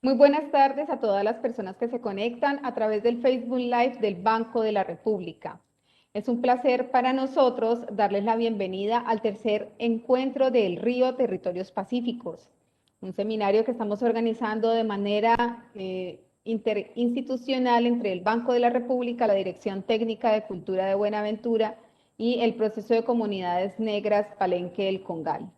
Muy buenas tardes a todas las personas que se conectan a través del Facebook Live del Banco de la República. Es un placer para nosotros darles la bienvenida al tercer encuentro del Río Territorios Pacíficos, un seminario que estamos organizando de manera interinstitucional entre el Banco de la República, la Dirección Técnica de Cultura de Buenaventura y el Proceso de Comunidades Negras Palenque del Congal.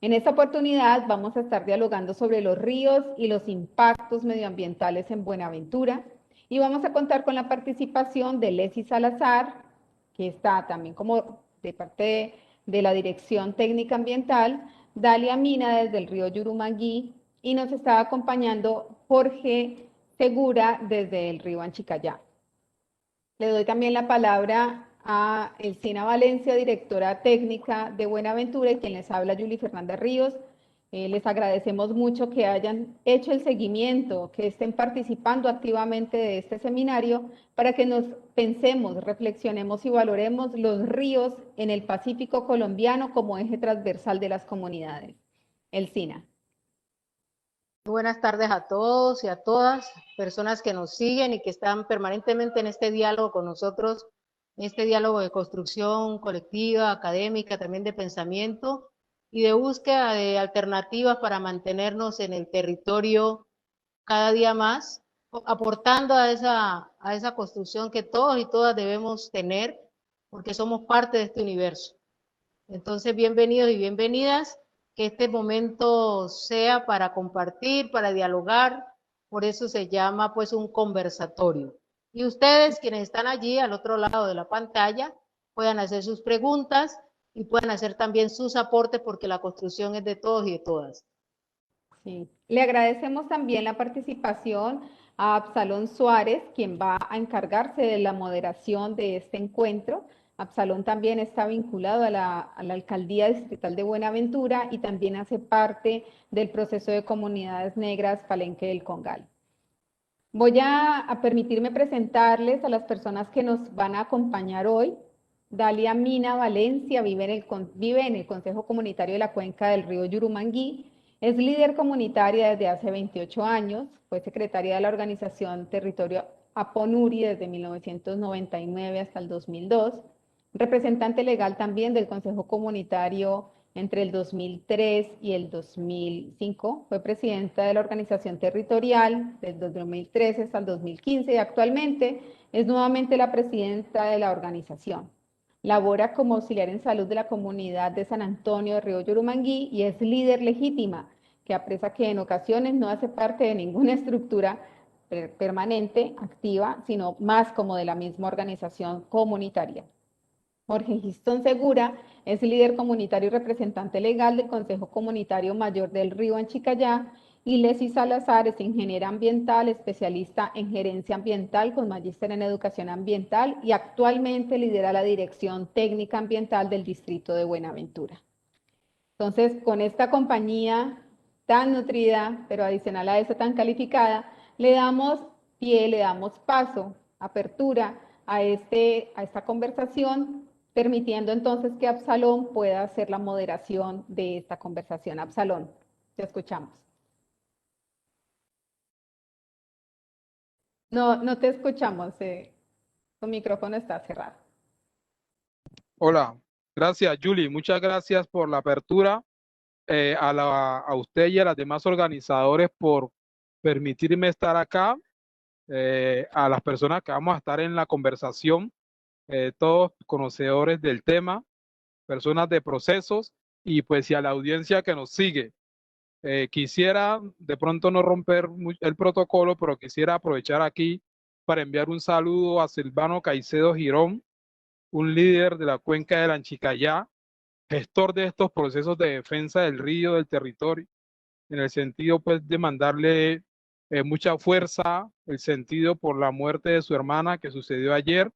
En esta oportunidad vamos a estar dialogando sobre los ríos y los impactos medioambientales en Buenaventura y vamos a contar con la participación de Leslie Salazar, que está también como de parte de la Dirección Técnica Ambiental, Dalia Mina desde el río Yurumangui y nos está acompañando Jorge Segura desde el río Anchicayá. Le doy también la palabra a Elsina Valencia, directora técnica de Buenaventura, y quien les habla, Yuli Fernanda Ríos. Les agradecemos mucho que hayan hecho el seguimiento, que estén participando activamente de este seminario para que nos pensemos, reflexionemos y valoremos los ríos en el Pacífico colombiano como eje transversal de las comunidades. Elsina. Buenas tardes a todos y a todas, personas que nos siguen y que están permanentemente en este diálogo con nosotros, en este diálogo de construcción colectiva, académica, también de pensamiento y de búsqueda de alternativas para mantenernos en el territorio cada día más, aportando a esa construcción que todos y todas debemos tener, porque somos parte de este universo. Entonces, bienvenidos y bienvenidas, que este momento sea para compartir, para dialogar, por eso se llama pues un conversatorio. Y ustedes, quienes están allí al otro lado de la pantalla, puedan hacer sus preguntas y puedan hacer también sus aportes, porque la construcción es de todos y de todas. Sí. Le agradecemos también la participación a Absalón Suárez, quien va a encargarse de la moderación de este encuentro. Absalón también está vinculado a la Alcaldía Distrital de Buenaventura y también hace parte del proceso de comunidades negras Palenque del Congal. Voy a permitirme presentarles a las personas que nos van a acompañar hoy. Dalia Mina Valencia vive en el Consejo Comunitario de la Cuenca del Río Yurumangui. Es líder comunitaria desde hace 28 años. Fue secretaria de la organización Territorio Aponuri desde 1999 hasta el 2002. Representante legal también del Consejo Comunitario entre el 2003 y el 2005. Fue presidenta de la organización territorial desde el 2013 hasta el 2015 y actualmente es nuevamente la presidenta de la organización. Labora como auxiliar en salud de la comunidad de San Antonio de Río Yurumangui y es líder legítima, que apresa que en ocasiones no hace parte de ninguna estructura permanente, activa, sino más como de la misma organización comunitaria. Jorge Gistón Segura es líder comunitario y representante legal del Consejo Comunitario Mayor del Río Anchicayá, y Leslie Salazar es ingeniera ambiental, especialista en gerencia ambiental con magíster en educación ambiental y actualmente lidera la Dirección Técnica Ambiental del Distrito de Buenaventura. Entonces, con esta compañía tan nutrida, pero adicional a eso tan calificada, le damos pie, le damos paso, apertura a esta conversación, permitiendo entonces que Absalón pueda hacer la moderación de esta conversación. Absalón, te escuchamos. No te escuchamos, tu micrófono está cerrado. Hola, gracias Julie, muchas gracias por la apertura, a usted y a las demás organizadores por permitirme estar acá, a las personas que vamos a estar en la conversación, todos conocedores del tema, personas de procesos y pues y a la audiencia que nos sigue. Quisiera de pronto no romper el protocolo, pero quisiera aprovechar aquí para enviar un saludo a Silvano Caicedo Girón, un líder de la cuenca del Anchicayá, gestor de estos procesos de defensa del río, del territorio, en el sentido pues de mandarle mucha fuerza, el sentido por la muerte de su hermana que sucedió ayer,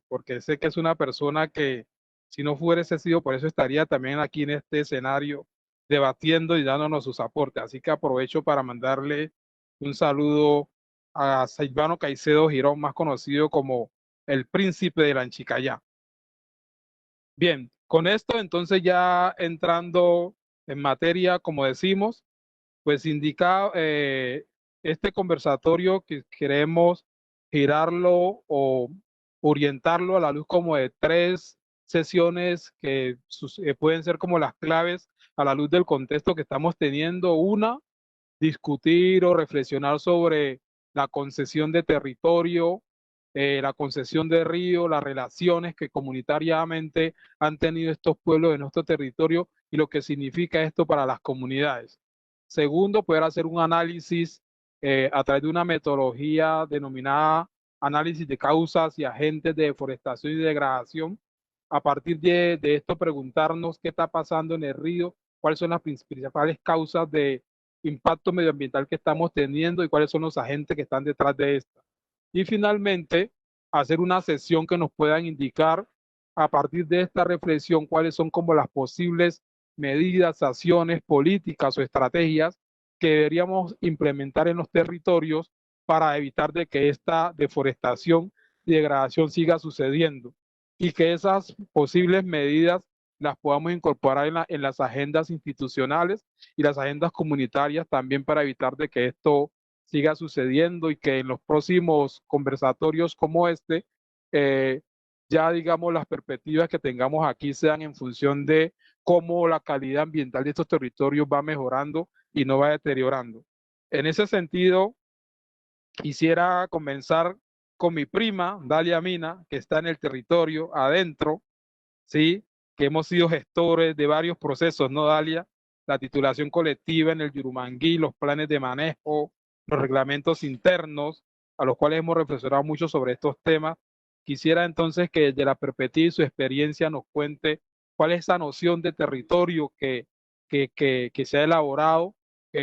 porque sé que es una persona que si no fuese sido por eso estaría también aquí en este escenario debatiendo y dándonos sus aportes. Así que aprovecho para mandarle un saludo a Silvano Caicedo Girón, más conocido como el príncipe de la Anchicayá. Bien, con esto entonces ya entrando en materia, como decimos, pues indica este conversatorio que queremos girarlo o orientarlo a la luz como de tres sesiones que pueden ser como las claves a la luz del contexto que estamos teniendo. Una, discutir o reflexionar sobre la concesión de territorio, la concesión de río, las relaciones que comunitariamente han tenido estos pueblos en nuestro territorio y lo que significa esto para las comunidades. Segundo, poder hacer un análisis a través de una metodología denominada análisis de causas y agentes de deforestación y degradación. A partir de esto, preguntarnos qué está pasando en el río, cuáles son las principales causas de impacto medioambiental que estamos teniendo y cuáles son los agentes que están detrás de esta. Y finalmente, hacer una sesión que nos puedan indicar a partir de esta reflexión cuáles son como las posibles medidas, acciones, políticas o estrategias que deberíamos implementar en los territorios para evitar de que esta deforestación y degradación siga sucediendo y que esas posibles medidas las podamos incorporar en las agendas institucionales y las agendas comunitarias también para evitar de que esto siga sucediendo y que en los próximos conversatorios como este, ya digamos las perspectivas que tengamos aquí sean en función de cómo la calidad ambiental de estos territorios va mejorando y no va deteriorando. En ese sentido, quisiera comenzar con mi prima, Dalia Mina, que está en el territorio adentro, ¿sí? Que hemos sido gestores de varios procesos, ¿no, Dalia? La titulación colectiva en el Yurumangui, los planes de manejo, los reglamentos internos, a los cuales hemos reflexionado mucho sobre estos temas. Quisiera entonces que desde la perspectiva y su experiencia nos cuente cuál es esa noción de territorio que se ha elaborado,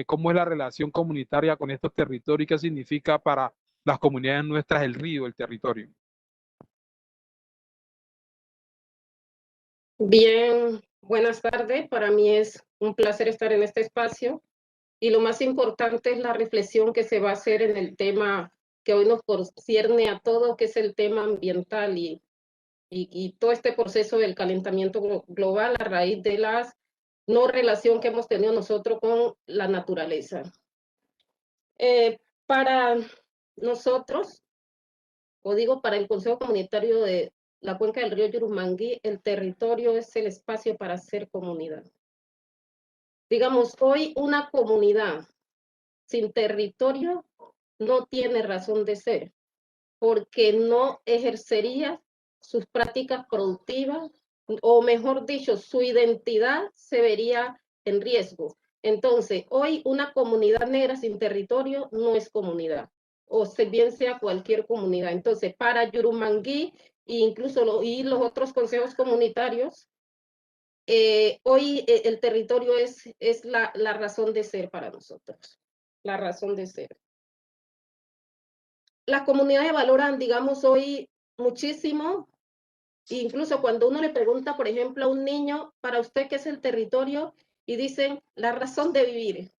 cómo es la relación comunitaria con estos territorios y qué significa para las comunidades nuestras el río, el territorio. Bien, buenas tardes. Para mí es un placer estar en este espacio y lo más importante es la reflexión que se va a hacer en el tema que hoy nos concierne a todo, que es el tema ambiental y todo este proceso del calentamiento global a raíz de la no relación que hemos tenido nosotros con la naturaleza. Para nosotros, o digo para el Consejo Comunitario de la cuenca del río Yurumangui, el territorio es el espacio para ser comunidad. Digamos, hoy una comunidad sin territorio no tiene razón de ser, porque no ejercería sus prácticas productivas, o mejor dicho, su identidad se vería en riesgo. Entonces, hoy una comunidad negra sin territorio no es comunidad, o bien sea cualquier comunidad. Entonces, para Yurumangui e incluso los otros consejos comunitarios, hoy el territorio es la razón de ser para nosotros, la razón de ser. Las comunidades valoran, digamos, hoy muchísimo, incluso cuando uno le pregunta, por ejemplo, a un niño, ¿para usted qué es el territorio? Y dicen, la razón de vivir.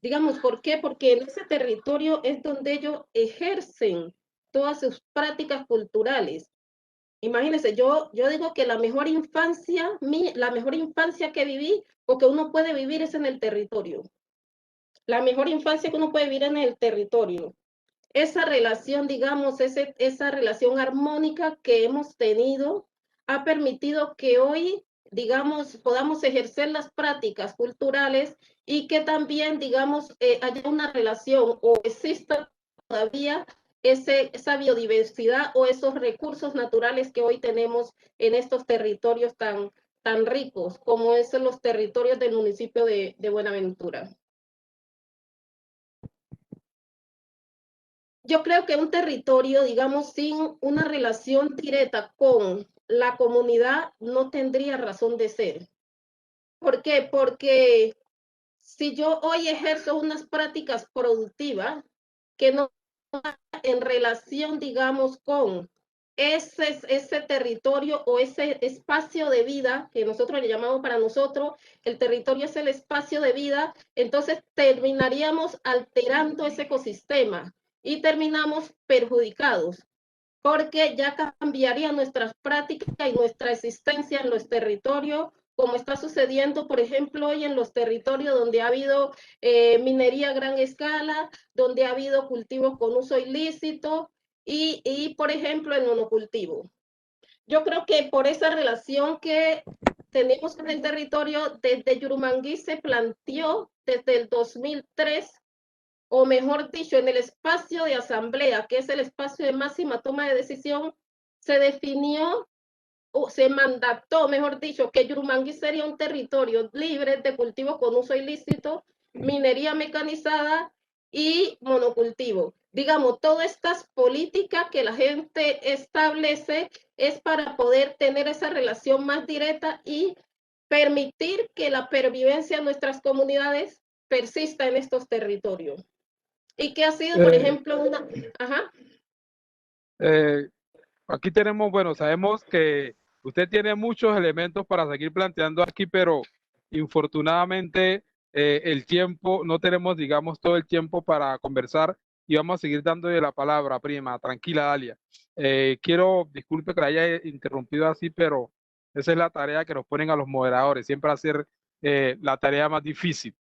Digamos, ¿por qué? Porque en ese territorio es donde ellos ejercen todas sus prácticas culturales. Imagínense, yo digo que la mejor infancia que viví o que uno puede vivir es en el territorio. La mejor infancia que uno puede vivir en el territorio. Esa relación, digamos, esa relación armónica que hemos tenido ha permitido que hoy, digamos, podamos ejercer las prácticas culturales y que también, digamos, haya una relación o exista todavía esa biodiversidad o esos recursos naturales que hoy tenemos en estos territorios tan ricos como es en los territorios del municipio de Buenaventura. Yo creo que un territorio, digamos, sin una relación directa con la comunidad no tendría razón de ser. ¿Por qué? Porque si yo hoy ejerzo unas prácticas productivas que no en relación, digamos, con ese territorio o ese espacio de vida que nosotros le llamamos para nosotros, el territorio es el espacio de vida, entonces terminaríamos alterando ese ecosistema y terminamos perjudicados, porque ya cambiaría nuestras prácticas y nuestra existencia en los territorios como está sucediendo, por ejemplo, hoy en los territorios donde ha habido minería a gran escala, donde ha habido cultivos con uso ilícito y, por ejemplo, el monocultivo. Yo creo que por esa relación que tenemos con el territorio, desde Yurumangui se planteó desde el 2003, o mejor dicho, en el espacio de asamblea, que es el espacio de máxima toma de decisión, se definió o se mandató, mejor dicho, que Yurumangui sería un territorio libre de cultivos con uso ilícito, minería mecanizada y monocultivo. Digamos, todas estas políticas que la gente establece es para poder tener esa relación más directa y permitir que la pervivencia de nuestras comunidades persista en estos territorios. Y que ha sido, por ejemplo, una... Ajá. Aquí tenemos, bueno, sabemos que usted tiene muchos elementos para seguir planteando aquí, pero infortunadamente el tiempo, no tenemos, digamos, todo el tiempo para conversar y vamos a seguir dándole la palabra, prima. Tranquila, Dalia. Disculpe que la haya interrumpido así, pero esa es la tarea que nos ponen a los moderadores, siempre hacer la tarea más difícil.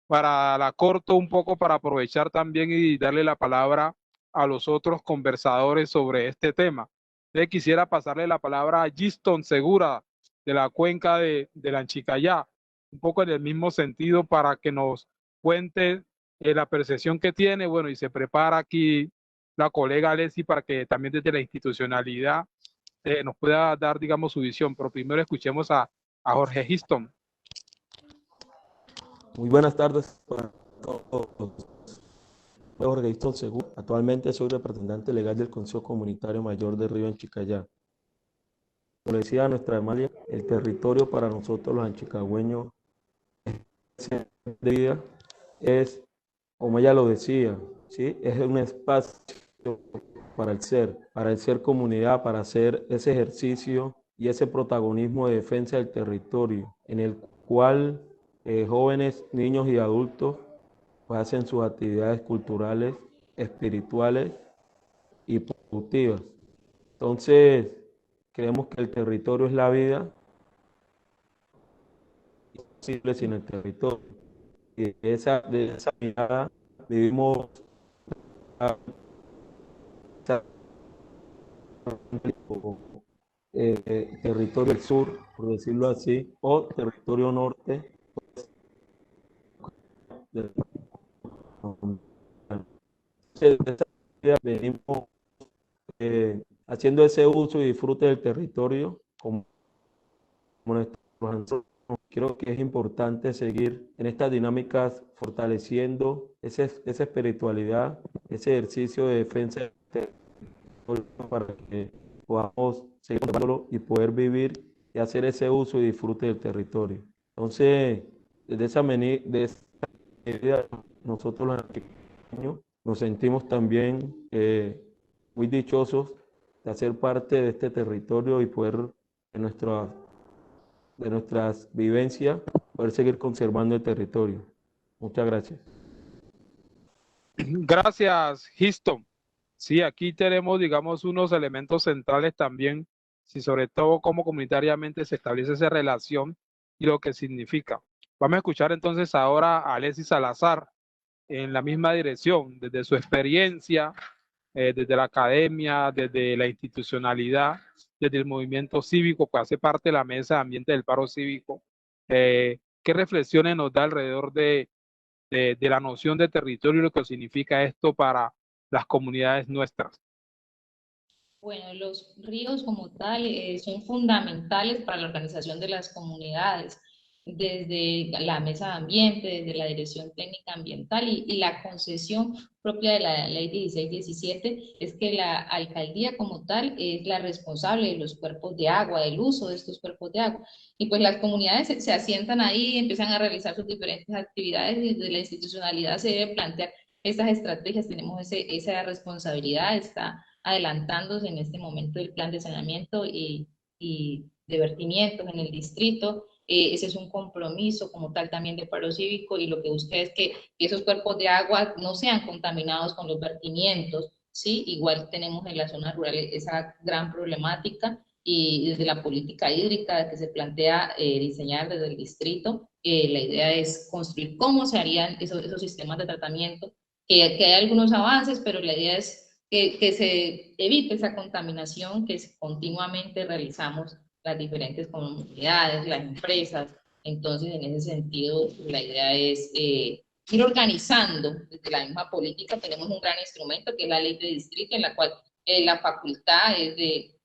Para la corto un poco para aprovechar también y darle la palabra a los otros conversadores sobre este tema. Entonces quisiera pasarle la palabra a Giston Segura de la cuenca de la Anchicayá, un poco en el mismo sentido para que nos cuente la percepción que tiene, bueno, y se prepara aquí la colega Alessi para que también desde la institucionalidad nos pueda dar, digamos, su visión, pero primero escuchemos a Jorge Giston. Muy buenas tardes para todos. Soy Jorge Giston Segura. Actualmente soy representante legal del Consejo Comunitario Mayor de Río Anchicayá. Como decía nuestra Amalia, el territorio para nosotros los anchicagüeños de vida es, como ella lo decía, ¿sí? Es un espacio para el ser comunidad, para hacer ese ejercicio y ese protagonismo de defensa del territorio, en el cual jóvenes, niños y adultos pues hacen sus actividades culturales, espirituales y productivas. Entonces, creemos que el territorio es la vida, imposible sin el territorio. Y de esa mirada vivimos territorio del sur, por decirlo así, o territorio norte. Venimos haciendo ese uso y disfrute del territorio como nuestros ancestros. Creo que es importante seguir en estas dinámicas fortaleciendo esa espiritualidad, ese ejercicio de defensa del territorio para que podamos seguir conservándolo y poder vivir y hacer ese uso y disfrute del territorio. Entonces, desde esa medida, nosotros los anchicagüeños nos sentimos también muy dichosos de hacer parte de este territorio y poder de nuestras vivencias poder seguir conservando el territorio. Muchas gracias. Gracias, Giston. Sí, aquí tenemos, digamos, unos elementos centrales también, y sobre todo cómo comunitariamente se establece esa relación y lo que significa. Vamos a escuchar entonces ahora a Alexis Salazar en la misma dirección, desde su experiencia, desde la academia, desde la institucionalidad, desde el movimiento cívico que hace parte de la mesa de ambiente del paro cívico. ¿Qué reflexiones nos da alrededor de la noción de territorio y lo que significa esto para las comunidades nuestras? Bueno, los ríos como tal son fundamentales para la organización de las comunidades, desde la mesa de ambiente, desde la dirección técnica ambiental y la concesión propia de la ley 1617 es que la alcaldía como tal es la responsable de los cuerpos de agua, del uso de estos cuerpos de agua. Y pues las comunidades se asientan ahí, empiezan a realizar sus diferentes actividades y desde la institucionalidad se debe plantear estas estrategias, tenemos esa responsabilidad, está adelantándose en este momento el plan de saneamiento y de vertimientos en el distrito. Ese es un compromiso como tal también de paro cívico y lo que busca es que esos cuerpos de agua no sean contaminados con los vertimientos, ¿sí? Igual tenemos en la zona rural esa gran problemática y desde la política hídrica que se plantea diseñar desde el distrito, la idea es construir cómo se harían esos sistemas de tratamiento, que hay algunos avances, pero la idea es que se evite esa contaminación que continuamente realizamos las diferentes comunidades, las empresas. Entonces, en ese sentido, la idea es ir organizando desde la misma política. Tenemos un gran instrumento que es la ley de distrito, en la cual la facultad es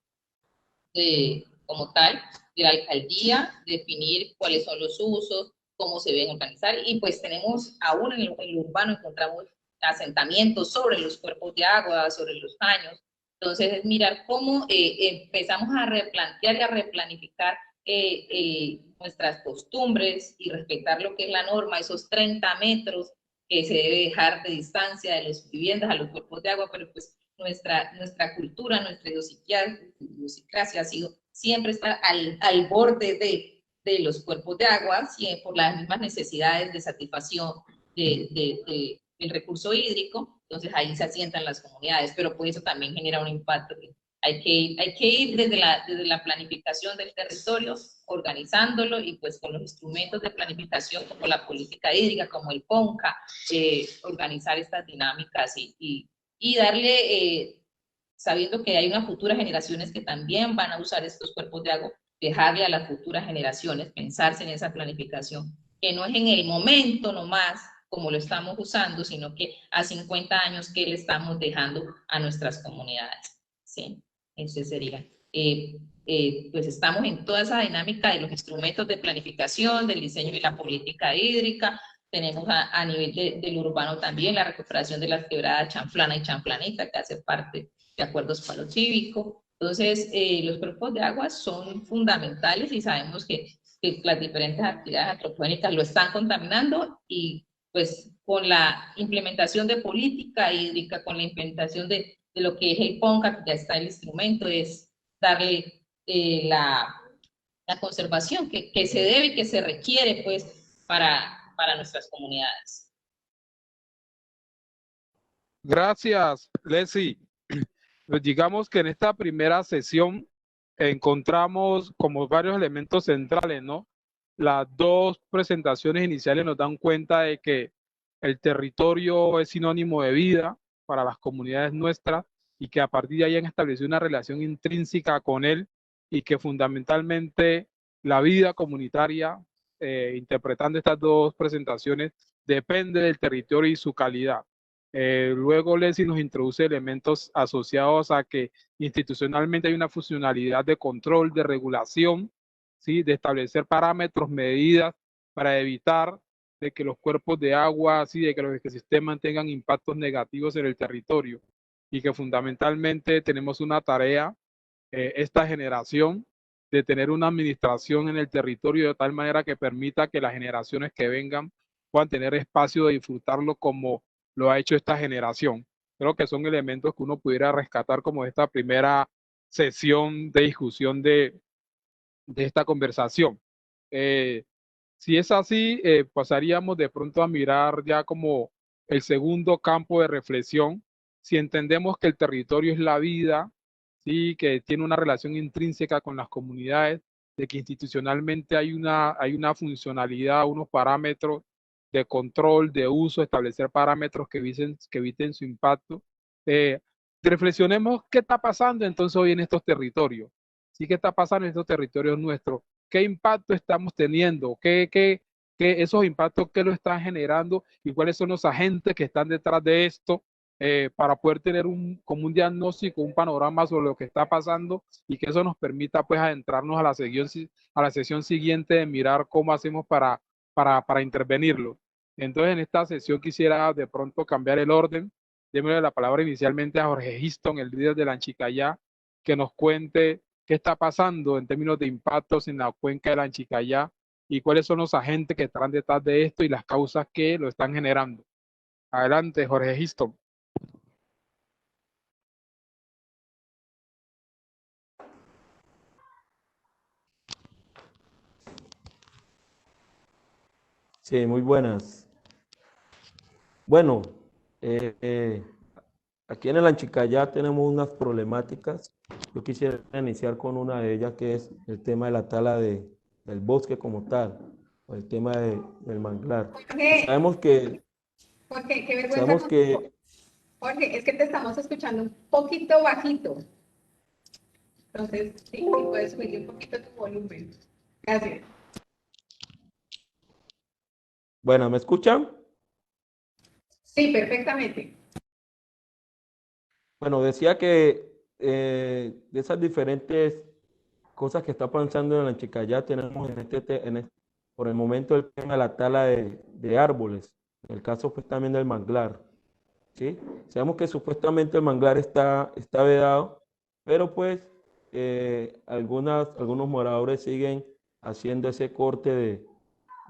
como tal, de la alcaldía, definir cuáles son los usos, cómo se deben organizar, y pues tenemos aún en lo urbano encontramos asentamientos sobre los cuerpos de agua, sobre los caños. Entonces es mirar cómo empezamos a replantear y a replanificar nuestras costumbres y respetar lo que es la norma, esos 30 metros que se debe dejar de distancia de las viviendas a los cuerpos de agua, pero pues nuestra cultura, nuestra idiosincrasia ha sido siempre estar al borde de los cuerpos de agua, por las mismas necesidades de satisfacción del recurso hídrico. Entonces ahí se asientan las comunidades, pero pues eso también genera un impacto. Hay que ir desde la planificación del territorio, organizándolo, y pues con los instrumentos de planificación como la política hídrica, como el PONCA, organizar estas dinámicas y darle, sabiendo que hay unas futuras generaciones que también van a usar estos cuerpos de agua, dejarle a las futuras generaciones pensarse en esa planificación, que no es en el momento nomás como lo estamos usando, sino que a 50 años que le estamos dejando a nuestras comunidades. ¿Sí? Ese sería. Pues estamos en toda esa dinámica de los instrumentos de planificación, del diseño y la política hídrica. Tenemos a nivel del urbano también la recuperación de las quebradas Chanflana y Chanflanita, que hace parte de acuerdos palo cívico. Entonces, los cuerpos de agua son fundamentales y sabemos que las diferentes actividades antropogénicas lo están contaminando, y pues con la implementación de política hídrica, con la implementación de lo que es el PONCA, que ya está el instrumento, es darle la conservación que se debe y que se requiere pues para nuestras comunidades. Gracias, Leslie. Pues digamos que en esta primera sesión encontramos como varios elementos centrales, ¿no? Las dos presentaciones iniciales nos dan cuenta de que el territorio es sinónimo de vida para las comunidades nuestras, y que a partir de ahí han establecido una relación intrínseca con él, y que fundamentalmente la vida comunitaria, interpretando estas dos presentaciones, depende del territorio y su calidad. Luego Leslie nos introduce elementos asociados a que institucionalmente hay una funcionalidad de control, de regulación, ¿sí? De establecer parámetros, medidas para evitar de que los cuerpos de agua, ¿sí? De que los ecosistemas tengan impactos negativos en el territorio, y que fundamentalmente tenemos una tarea, esta generación, de tener una administración en el territorio de tal manera que permita que las generaciones que vengan puedan tener espacio de disfrutarlo como lo ha hecho esta generación. Creo que son elementos que uno pudiera rescatar como esta primera sesión de discusión de esta conversación. Si es así, pasaríamos de pronto a mirar ya como el segundo campo de reflexión. Si entendemos que el territorio es la vida, ¿sí? Que tiene una relación intrínseca con las comunidades, de que institucionalmente hay una funcionalidad, unos parámetros de control, de uso, establecer parámetros que eviten su impacto. Reflexionemos qué está pasando entonces hoy en estos territorios. ¿Sí? ¿Qué está pasando en estos territorios nuestros? ¿Qué impacto estamos teniendo? ¿Qué esos impactos qué lo están generando? ¿Y cuáles son los agentes que están detrás de esto? Para poder tener como un diagnóstico, un panorama sobre lo que está pasando, y que eso nos permita pues adentrarnos a la sesión siguiente de mirar cómo hacemos para intervenirlo. Entonces en esta sesión quisiera de pronto cambiar el orden. Démosle la palabra inicialmente a Jorge Histon, el líder de la Anchicayá, que nos cuente qué está pasando en términos de impactos en la cuenca del Anchicayá, y cuáles son los agentes que están detrás de esto y las causas que lo están generando. Adelante, Jorge Histon. Sí, muy buenas. Bueno, eh, aquí en el Anchicayá tenemos unas problemáticas. Yo quisiera iniciar con una de ellas, que es el tema de la tala del bosque como tal, o el tema del manglar. Jorge, Sabemos que, Jorge, qué vergüenza sabemos contigo. que, Jorge, es que te estamos escuchando un poquito bajito. Entonces, sí, sí puedes subir un poquito tu volumen. Gracias. bueno, ¿me escuchan? Sí, perfectamente. Bueno, decía que de esas diferentes cosas que está pasando en el Anchicayá, tenemos por el momento el tema de la tala de árboles, en el caso pues también del manglar, ¿sí? Sabemos que supuestamente el manglar está vedado, pero pues algunos moradores siguen haciendo ese corte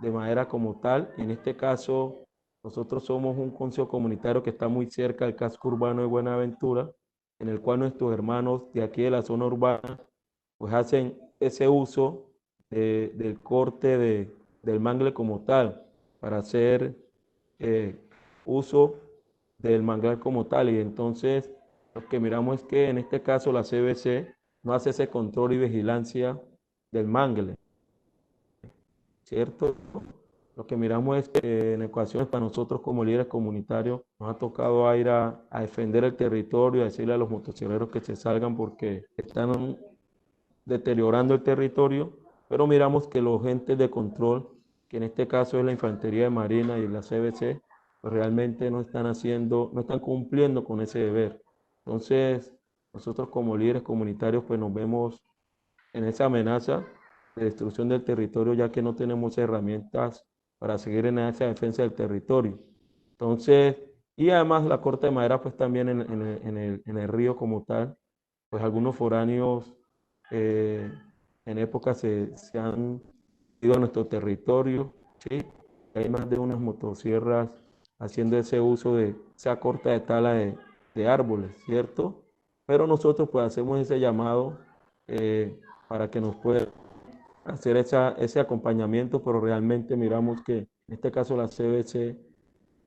de madera como tal. En este caso, nosotros somos un consejo comunitario que está muy cerca del casco urbano de Buenaventura, en el cual nuestros hermanos de aquí de la zona urbana pues hacen ese uso del corte del mangle como tal, para hacer uso del manglar como tal. Y entonces lo que miramos es que en este caso la CBC no hace ese control y vigilancia del mangle, ¿cierto? Lo que miramos es que en ocasiones para nosotros como líderes comunitarios nos ha tocado ir a defender el territorio, a decirle a los motocicleros que se salgan porque están deteriorando el territorio, pero miramos que los entes de control, que en este caso es la Infantería de Marina y la CBC, pues realmente no están cumpliendo con ese deber. Entonces, nosotros como líderes comunitarios, pues nos vemos en esa amenaza de destrucción del territorio, ya que no tenemos herramientas para seguir en esa defensa del territorio. Entonces, y además la corte de madera, pues también en el río como tal, pues algunos foráneos eh, en época se han ido a nuestro territorio, ¿sí? Hay más de unas motosierras haciendo ese uso de esa corta de tala de árboles, ¿cierto? Pero nosotros pues hacemos ese llamado para que nos pueda hacer ese acompañamiento, pero realmente miramos que en este caso la CBC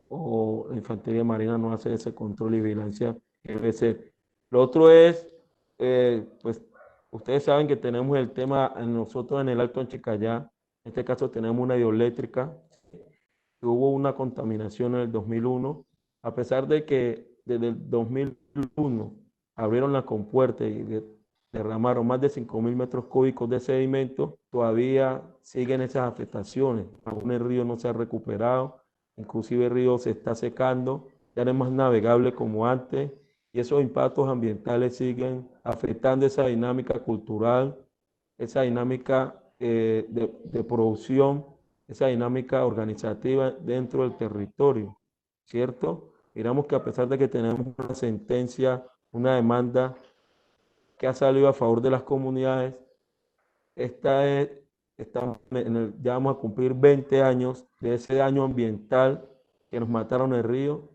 o la Infantería Marina no hace ese control y vigilancia que debe ser. Lo otro es, pues, ustedes saben que tenemos el tema, nosotros en el Alto Anchicayá, en este caso tenemos una hidroeléctrica, que hubo una contaminación en el 2001, a pesar de que desde el 2001 abrieron la compuerta y derramaron más de 5.000 metros cúbicos de sedimento, todavía siguen esas afectaciones. Aún el río no se ha recuperado, inclusive el río se está secando, ya no es más navegable como antes, y esos impactos ambientales siguen afectando esa dinámica cultural, esa dinámica de producción, esa dinámica organizativa dentro del territorio, ¿cierto? Miramos que a pesar de que tenemos una sentencia, una demanda que ha salido a favor de las comunidades, esta es, ya vamos a cumplir 20 años de ese daño ambiental que nos mataron el río,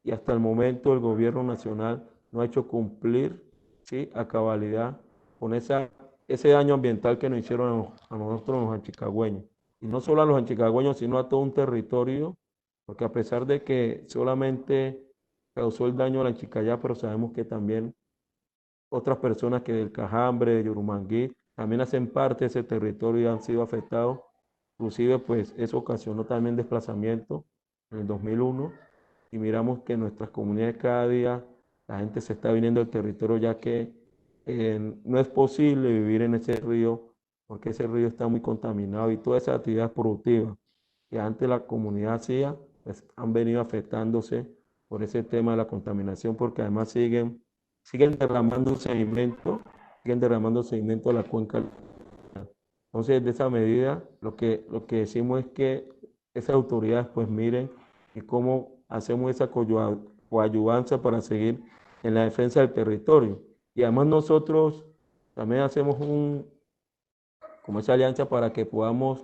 y hasta el momento el gobierno nacional no ha hecho cumplir, ¿sí?, a cabalidad con ese daño ambiental que nos hicieron a nosotros los anchicagüeños. Y no solo a los anchicagüeños, sino a todo un territorio, porque a pesar de que solamente causó el daño a la Anchicayá, pero sabemos que también otras personas que del Cajambre, de Yurumangui, también hacen parte de ese territorio y han sido afectados. Inclusive, pues eso ocasionó también desplazamiento en el 2001, y miramos que en nuestras comunidades cada día la gente se está viniendo del territorio, ya que no es posible vivir en ese río, porque ese río está muy contaminado y todas esas actividades productivas que antes la comunidad hacía, pues han venido afectándose por ese tema de la contaminación, porque además siguen derramando sedimento a la cuenca. Entonces, de esa medida, lo que decimos es que esas autoridades pues miren y cómo hacemos esa coadyuvancia para seguir en la defensa del territorio. Y además nosotros también hacemos como esa alianza para que podamos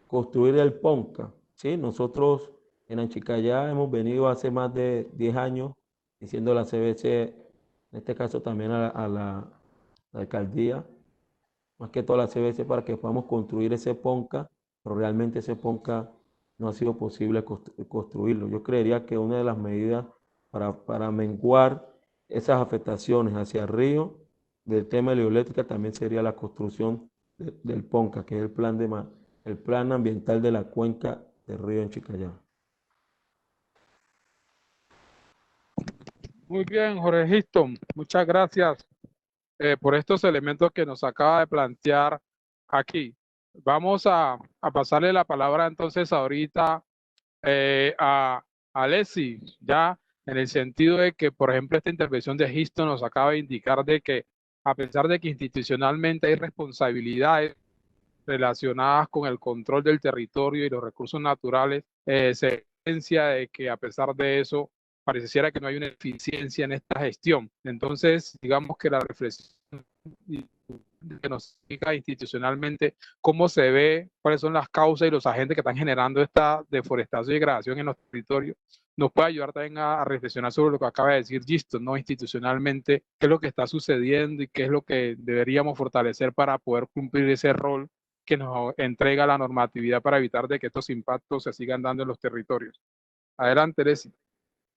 construir el PONCA, ¿sí? Nosotros en Anchicayá hemos venido hace más de 10 años diciendo a la CBC, en este caso también a la alcaldía, más que toda la CBC, para que podamos construir ese PONCA, pero realmente ese PONCA no ha sido posible construirlo. Yo creería que una de las medidas para menguar esas afectaciones hacia el río del tema de la hidroeléctrica también sería la construcción del PONCA, que es el plan ambiental de la cuenca del río en Chicayá. Muy bien, Jorge Histon, muchas gracias por estos elementos que nos acaba de plantear aquí. Vamos a pasarle la palabra entonces ahorita a Leslie, ya en el sentido de que, por ejemplo, esta intervención de Histon nos acaba de indicar de que a pesar de que institucionalmente hay responsabilidades relacionadas con el control del territorio y los recursos naturales, se evidencia de que a pesar de eso, pareciera que no hay una eficiencia en esta gestión. Entonces, digamos que la reflexión que nos explica institucionalmente cómo se ve, cuáles son las causas y los agentes que están generando esta deforestación y degradación en los territorios, nos puede ayudar también a reflexionar sobre lo que acaba de decir Gisto, ¿no? Institucionalmente, qué es lo que está sucediendo y qué es lo que deberíamos fortalecer para poder cumplir ese rol que nos entrega la normatividad para evitar de que estos impactos se sigan dando en los territorios. Adelante, Leslie.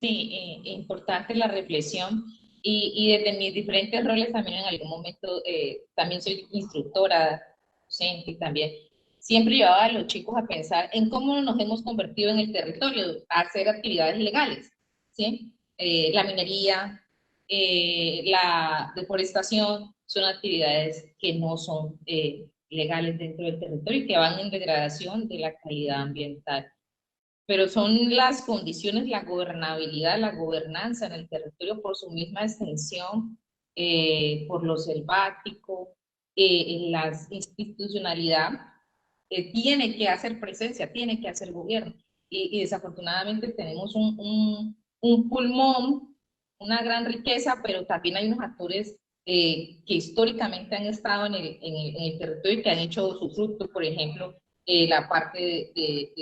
Sí, importante la reflexión y desde mis diferentes roles también en algún momento, también soy instructora, docente también, siempre llevaba a los chicos a pensar en cómo nos hemos convertido en el territorio, a hacer actividades ilegales, ¿sí? La minería, la deforestación, son actividades que no son legales dentro del territorio y que van en degradación de la calidad ambiental. Pero son las condiciones, la gobernabilidad, la gobernanza en el territorio por su misma extensión, por lo selvático, en la institucionalidad, tiene que hacer presencia, tiene que hacer gobierno. Y desafortunadamente tenemos un pulmón, una gran riqueza, pero también hay unos actores que históricamente han estado en el territorio y que han hecho su fruto, por ejemplo, la parte de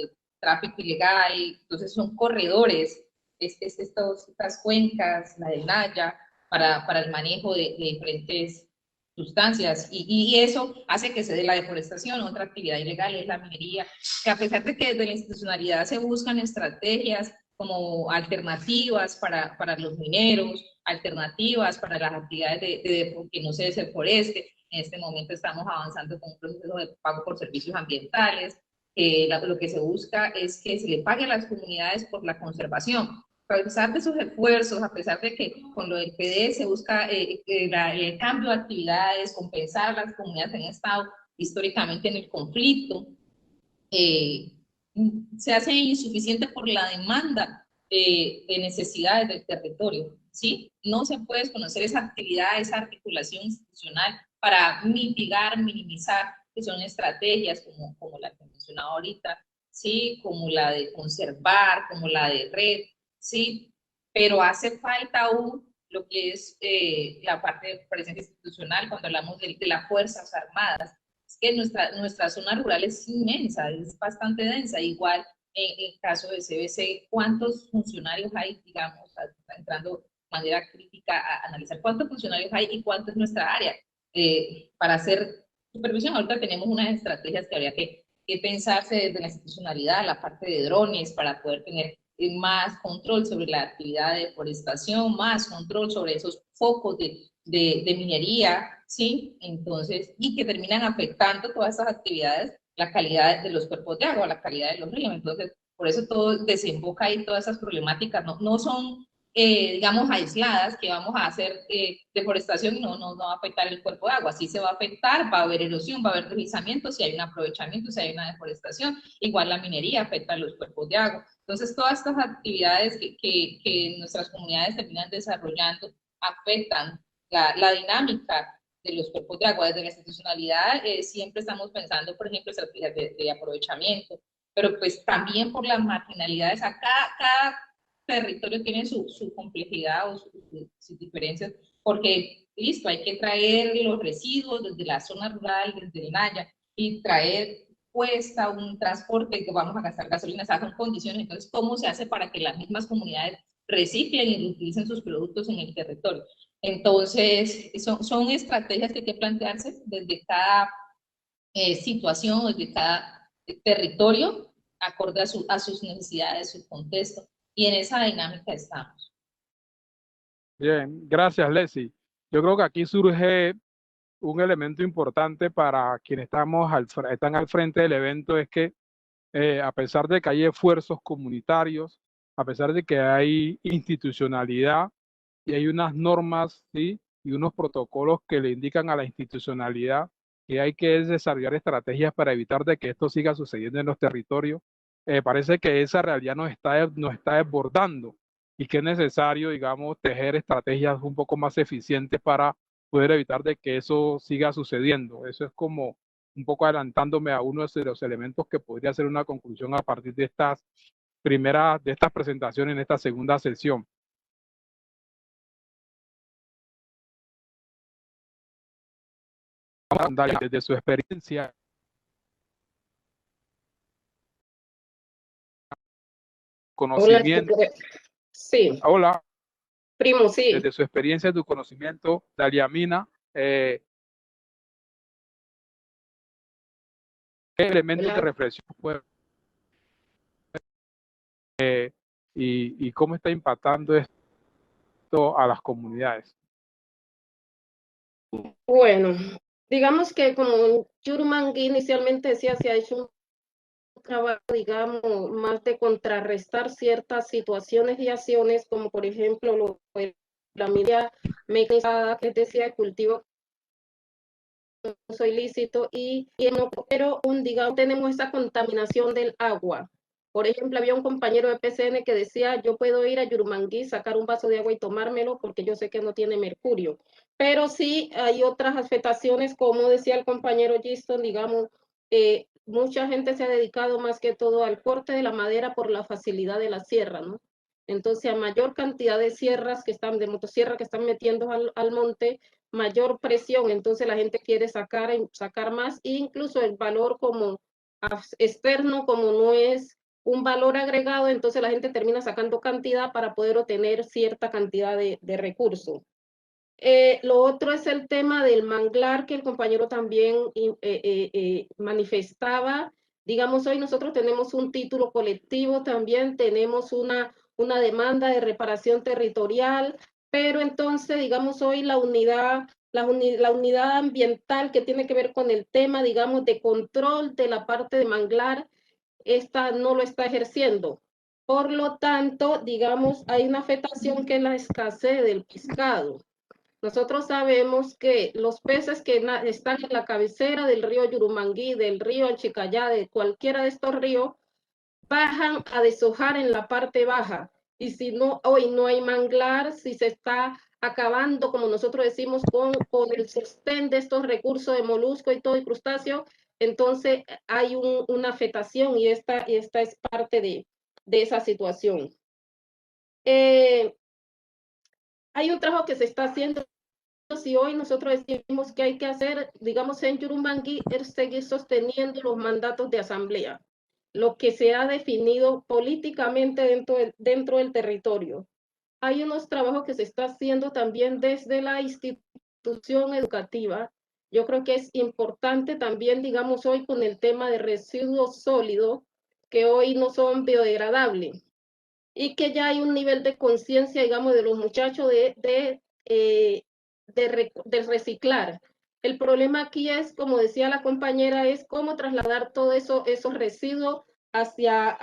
tráfico ilegal, entonces son corredores, estas cuencas, la del Naya, para el manejo de diferentes sustancias, y eso hace que se dé la deforestación. Otra actividad ilegal es la minería, que a pesar de que desde la institucionalidad se buscan estrategias como alternativas para los mineros, alternativas para las actividades de que no se deforeste. En este momento estamos avanzando con un proceso de pago por servicios ambientales. Lo que se busca es que se le pague a las comunidades por la conservación. A pesar de sus esfuerzos, a pesar de que con lo del PD se busca el cambio de actividades, compensar a las comunidades que han estado históricamente en el conflicto, se hace insuficiente por la demanda de necesidades del territorio, ¿sí? No se puede desconocer esa actividad, esa articulación institucional para mitigar, minimizar, que son estrategias como la que mencionaba ahorita, ¿sí? Como la de conservar, como la de red, ¿sí? Pero hace falta aún lo que es la parte de presencia institucional cuando hablamos de las Fuerzas Armadas. Es que nuestra zona rural es inmensa, es bastante densa. Igual en el caso de CBC, ¿cuántos funcionarios hay, digamos, entrando de manera crítica a analizar cuántos funcionarios hay y cuánto es nuestra área para hacer supervisión? Ahorita tenemos unas estrategias que habría que pensarse desde la institucionalidad, la parte de drones, para poder tener más control sobre la actividad de deforestación, más control sobre esos focos de minería, ¿sí? Entonces, y que terminan afectando todas esas actividades, la calidad de los cuerpos de agua, la calidad de los ríos. Entonces, por eso todo desemboca ahí, todas esas problemáticas no son, digamos, aisladas, que vamos a hacer deforestación y no va a afectar el cuerpo de agua. Sí se va a afectar, va a haber erosión, va a haber deslizamiento, si hay un aprovechamiento, si hay una deforestación. Igual la minería afecta a los cuerpos de agua. Entonces, todas estas actividades que nuestras comunidades terminan desarrollando afectan la dinámica de los cuerpos de agua. Desde la institucionalidad siempre estamos pensando, por ejemplo, estrategias de aprovechamiento, pero pues también por las marginalidades. Cada territorio tiene su complejidad o sus diferencias, porque listo, hay que traer los residuos desde la zona rural, desde el Naya, y traer cuesta un transporte que vamos a gastar gasolina, esas son condiciones. Entonces, ¿cómo se hace para que las mismas comunidades reciclen y utilicen sus productos en el territorio? Entonces, son estrategias que hay que plantearse desde cada situación, desde cada territorio, acorde a sus necesidades, su contexto, y en esa dinámica estamos. Bien, gracias, Leslie. Yo creo que aquí surge un elemento importante para quienes están al frente del evento, es que a pesar de que hay esfuerzos comunitarios, a pesar de que hay institucionalidad y hay unas normas, ¿sí? Y unos protocolos que le indican a la institucionalidad que hay que desarrollar estrategias para evitar de que esto siga sucediendo en los territorios, parece que esa realidad nos está desbordando y que es necesario, digamos, tejer estrategias un poco más eficientes para poder evitar de que eso siga sucediendo. Eso es como un poco adelantándome a uno de los elementos que podría ser una conclusión a partir de de estas presentaciones en esta segunda sesión. Desde su experiencia, Hola, conocimiento, sí, hola, primo, sí. desde su experiencia, tu conocimiento, Daliamina, ¿qué elementos de Hola. reflexión y cómo está impactando esto a las comunidades? Bueno, digamos que como Jurumangui inicialmente decía, se ha hecho un trabajo, digamos, más de contrarrestar ciertas situaciones y acciones, como por ejemplo la minería mecanizada, que es decir, el cultivo ilícito y no, pero digamos, tenemos esa contaminación del agua. Por ejemplo, había un compañero de PCN que decía, yo puedo ir a Yurumangui, sacar un vaso de agua y tomármelo porque yo sé que no tiene mercurio. Pero sí hay otras afectaciones, como decía el compañero Giston, digamos, mucha gente se ha dedicado más que todo al corte de la madera por la facilidad de la sierra, ¿no? Entonces, a mayor cantidad de sierras que están, de motosierra que están metiendo al monte, mayor presión, entonces la gente quiere sacar más, e incluso el valor como externo, como no es un valor agregado, entonces la gente termina sacando cantidad para poder obtener cierta cantidad de recursos. Lo otro es el tema del manglar que el compañero también manifestaba. Digamos, hoy nosotros tenemos un título colectivo, también tenemos una demanda de reparación territorial, pero entonces, digamos, hoy la unidad ambiental que tiene que ver con el tema, digamos, de control de la parte de manglar, esta no lo está ejerciendo. Por lo tanto, digamos, hay una afectación que es la escasez del pescado. Nosotros sabemos que los peces que están en la cabecera del río Yurumangui, del río Chicayá, de cualquiera de estos ríos, bajan a deshojar en la parte baja. Y si no, hoy no hay manglar, si se está acabando, como nosotros decimos, con el sostén de estos recursos de molusco y todo y crustáceo, entonces hay una afectación y esta es parte de esa situación. Hay un trabajo que se está haciendo. Si hoy nosotros decimos que hay que hacer, digamos, en Yurumangui, es seguir sosteniendo los mandatos de asamblea, lo que se ha definido políticamente dentro del territorio. Hay unos trabajos que se está haciendo también desde la institución educativa. Yo creo que es importante también, digamos, hoy con el tema de residuos sólidos, que hoy no son biodegradables y que ya hay un nivel de conciencia, digamos, de los muchachos de reciclar. El problema aquí es, como decía la compañera, es cómo trasladar todos esos residuos hacia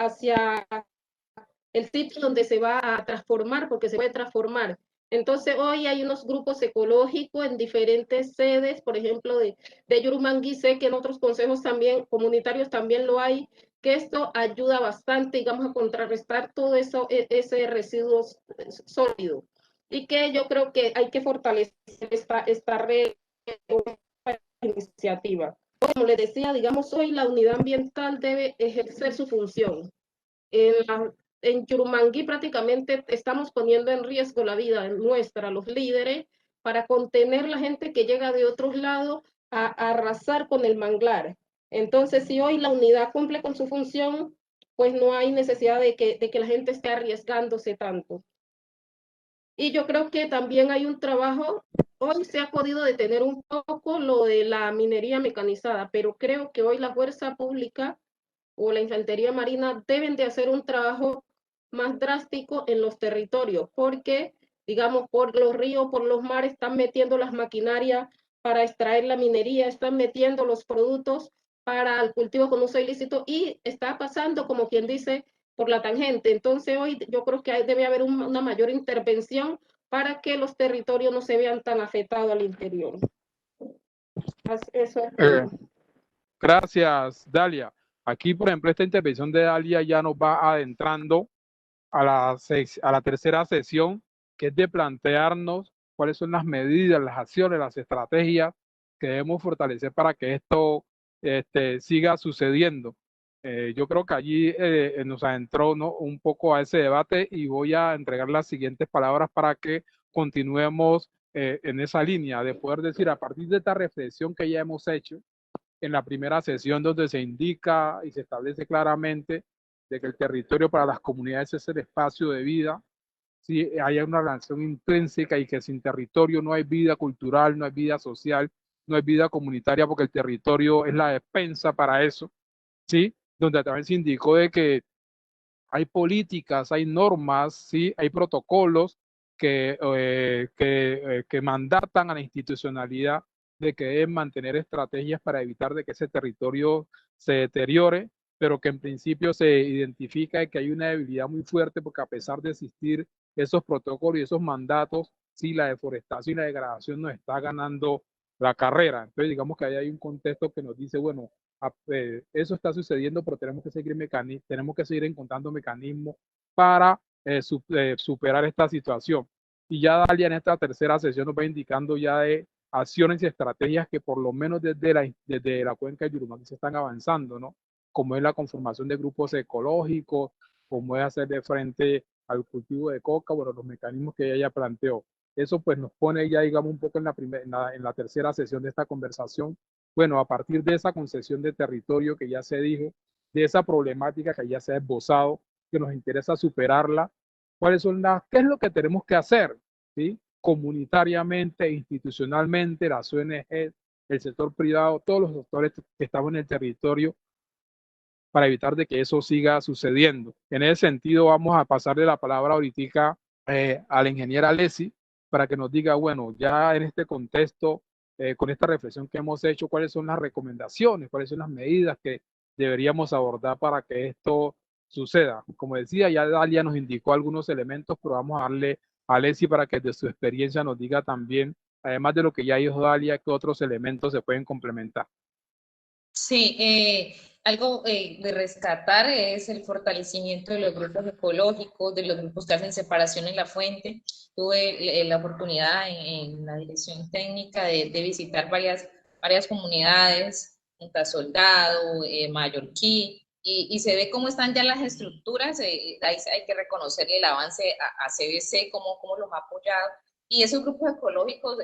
el sitio donde se va a transformar, porque se puede transformar. Entonces, hoy hay unos grupos ecológicos en diferentes sedes, por ejemplo, de Yurumangui, sé que en otros consejos también, comunitarios también lo hay, que esto ayuda bastante, digamos, a contrarrestar todo eso, ese residuo sólido. Y que yo creo que hay que fortalecer esta red, esta iniciativa. Como les decía, digamos, hoy la unidad ambiental debe ejercer su función. En Yurumangui prácticamente estamos poniendo en riesgo la vida nuestra, los líderes, para contener la gente que llega de otros lados a arrasar con el manglar. Entonces, si hoy la unidad cumple con su función, pues no hay necesidad de que la gente esté arriesgándose tanto. Y yo creo que también hay un trabajo, hoy se ha podido detener un poco lo de la minería mecanizada, pero creo que hoy la fuerza pública o la infantería marina deben de hacer un trabajo más drástico en los territorios, porque digamos, por los ríos, por los mares, están metiendo las maquinarias para extraer la minería, están metiendo los productos para el cultivo con uso ilícito y está pasando, como quien dice, por la tangente. Entonces hoy yo creo que debe haber una mayor intervención para que los territorios no se vean tan afectados al interior. Eso es todo. Gracias, Dalia. Aquí, por ejemplo, esta intervención de Dalia ya nos va adentrando a la tercera sesión, que es de plantearnos cuáles son las medidas, las acciones, las estrategias que debemos fortalecer para que esto siga sucediendo. Yo creo que allí nos adentró, ¿no?, un poco a ese debate y voy a entregar las siguientes palabras para que continuemos en esa línea de poder decir, a partir de esta reflexión que ya hemos hecho en la primera sesión, donde se indica y se establece claramente de que el territorio para las comunidades es el espacio de vida, si hay una relación intrínseca y que sin territorio no hay vida cultural, no hay vida social, no hay vida comunitaria, porque el territorio es la despensa para eso, ¿sí? Donde también se indicó de que hay políticas, hay normas, ¿sí? Hay protocolos que mandatan a la institucionalidad de que deben mantener estrategias para evitar de que ese territorio se deteriore, pero que en principio se identifica que hay una debilidad muy fuerte porque a pesar de existir esos protocolos y esos mandatos, sí, la deforestación y la degradación nos está ganando la carrera. Entonces digamos que ahí hay un contexto que nos dice, bueno, eso está sucediendo, pero tenemos que seguir encontrando mecanismos para superar esta situación. Y ya Dalia en esta tercera sesión nos va indicando ya de acciones y estrategias que por lo menos desde la cuenca de Yurumaquí se están avanzando, ¿no? Como es la conformación de grupos ecológicos, como es hacer de frente al cultivo de coca, bueno, los mecanismos que ella ya planteó. Eso pues nos pone ya, digamos, un poco en la tercera sesión de esta conversación. Bueno, a partir de esa concesión de territorio que ya se dijo, de esa problemática que ya se ha esbozado, que nos interesa superarla, qué es lo que tenemos que hacer, ¿sí? Comunitariamente, institucionalmente, las ONG, el sector privado, todos los sectores que estamos en el territorio, para evitar de que eso siga sucediendo. En ese sentido, vamos a pasarle la palabra ahorita a la ingeniera Leslie para que nos diga, bueno, ya en este contexto, con esta reflexión que hemos hecho, cuáles son las recomendaciones, cuáles son las medidas que deberíamos abordar para que esto suceda. Como decía, ya Dalia nos indicó algunos elementos, pero vamos a darle a Leslie para que de su experiencia nos diga también, además de lo que ya dijo Dalia, qué otros elementos se pueden complementar. Sí, algo de rescatar es el fortalecimiento de los grupos ecológicos, de los grupos que hacen separación en la fuente. Tuve la oportunidad en la dirección técnica de visitar varias comunidades, Punta Soldado, Mallorquí, y se ve cómo están ya las estructuras. Ahí hay que reconocerle el avance a CBC, cómo los ha apoyado. Y esos grupos ecológicos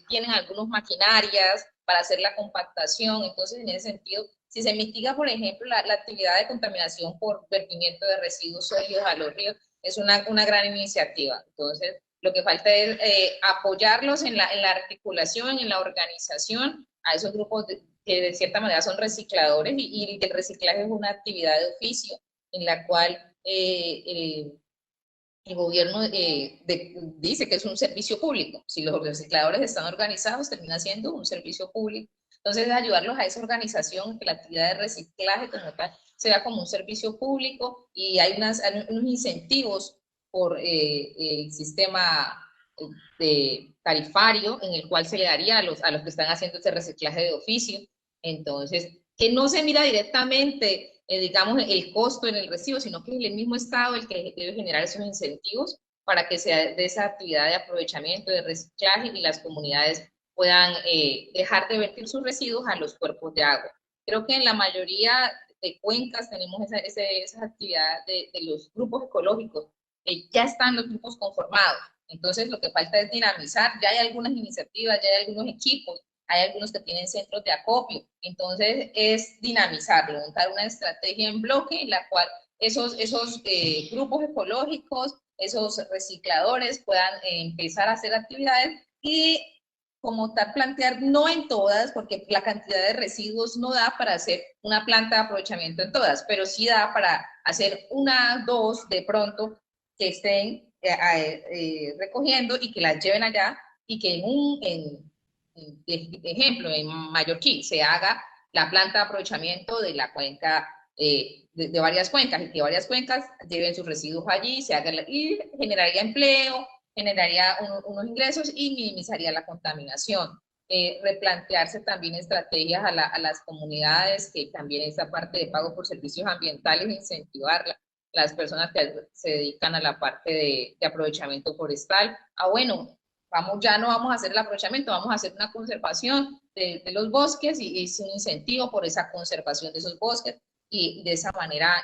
tienen algunas maquinarias para hacer la compactación. Entonces, en ese sentido, si se mitiga, por ejemplo, la actividad de contaminación por vertimiento de residuos sólidos a los ríos, es una gran iniciativa. Entonces, lo que falta es apoyarlos en la articulación, en la organización, a esos grupos que de cierta manera son recicladores, y el reciclaje es una actividad de oficio en la cual el gobierno dice que es un servicio público. Si los recicladores están organizados, termina siendo un servicio público. Entonces, ayudarlos a esa organización, que la actividad de reciclaje como tal sea como un servicio público, y hay unos incentivos por el sistema tarifario en el cual se le daría a los que están haciendo este reciclaje de oficio. Entonces, que no se mira directamente digamos, el costo en el recibo, sino que es el mismo Estado el que debe generar esos incentivos para que sea de esa actividad de aprovechamiento, de reciclaje, y las comunidades puedan dejar de vertir sus residuos a los cuerpos de agua. Creo que en la mayoría de cuencas tenemos esa actividad de los grupos ecológicos. Ya están los grupos conformados. Entonces, lo que falta es dinamizar. Ya hay algunas iniciativas, ya hay algunos equipos, hay algunos que tienen centros de acopio. Entonces, es dinamizarlo, montar una estrategia en bloque en la cual esos grupos ecológicos, esos recicladores puedan empezar a hacer actividades, y como tal plantear, no en todas, porque la cantidad de residuos no da para hacer una planta de aprovechamiento en todas, pero sí da para hacer una, dos de pronto, que estén recogiendo y que las lleven allá y que ejemplo, en Mallorquín se haga la planta de aprovechamiento de la cuenca, de varias cuencas, y que varias cuencas lleven sus residuos allí, y generaría empleo, generaría unos ingresos y minimizaría la contaminación. Replantearse también estrategias a las comunidades, que también esa parte de pago por servicios ambientales, incentivarla, las personas que se dedican a la parte de aprovechamiento forestal. Bueno, ya no vamos a hacer el aprovechamiento, vamos a hacer una conservación de los bosques, y es un incentivo por esa conservación de esos bosques, y de esa manera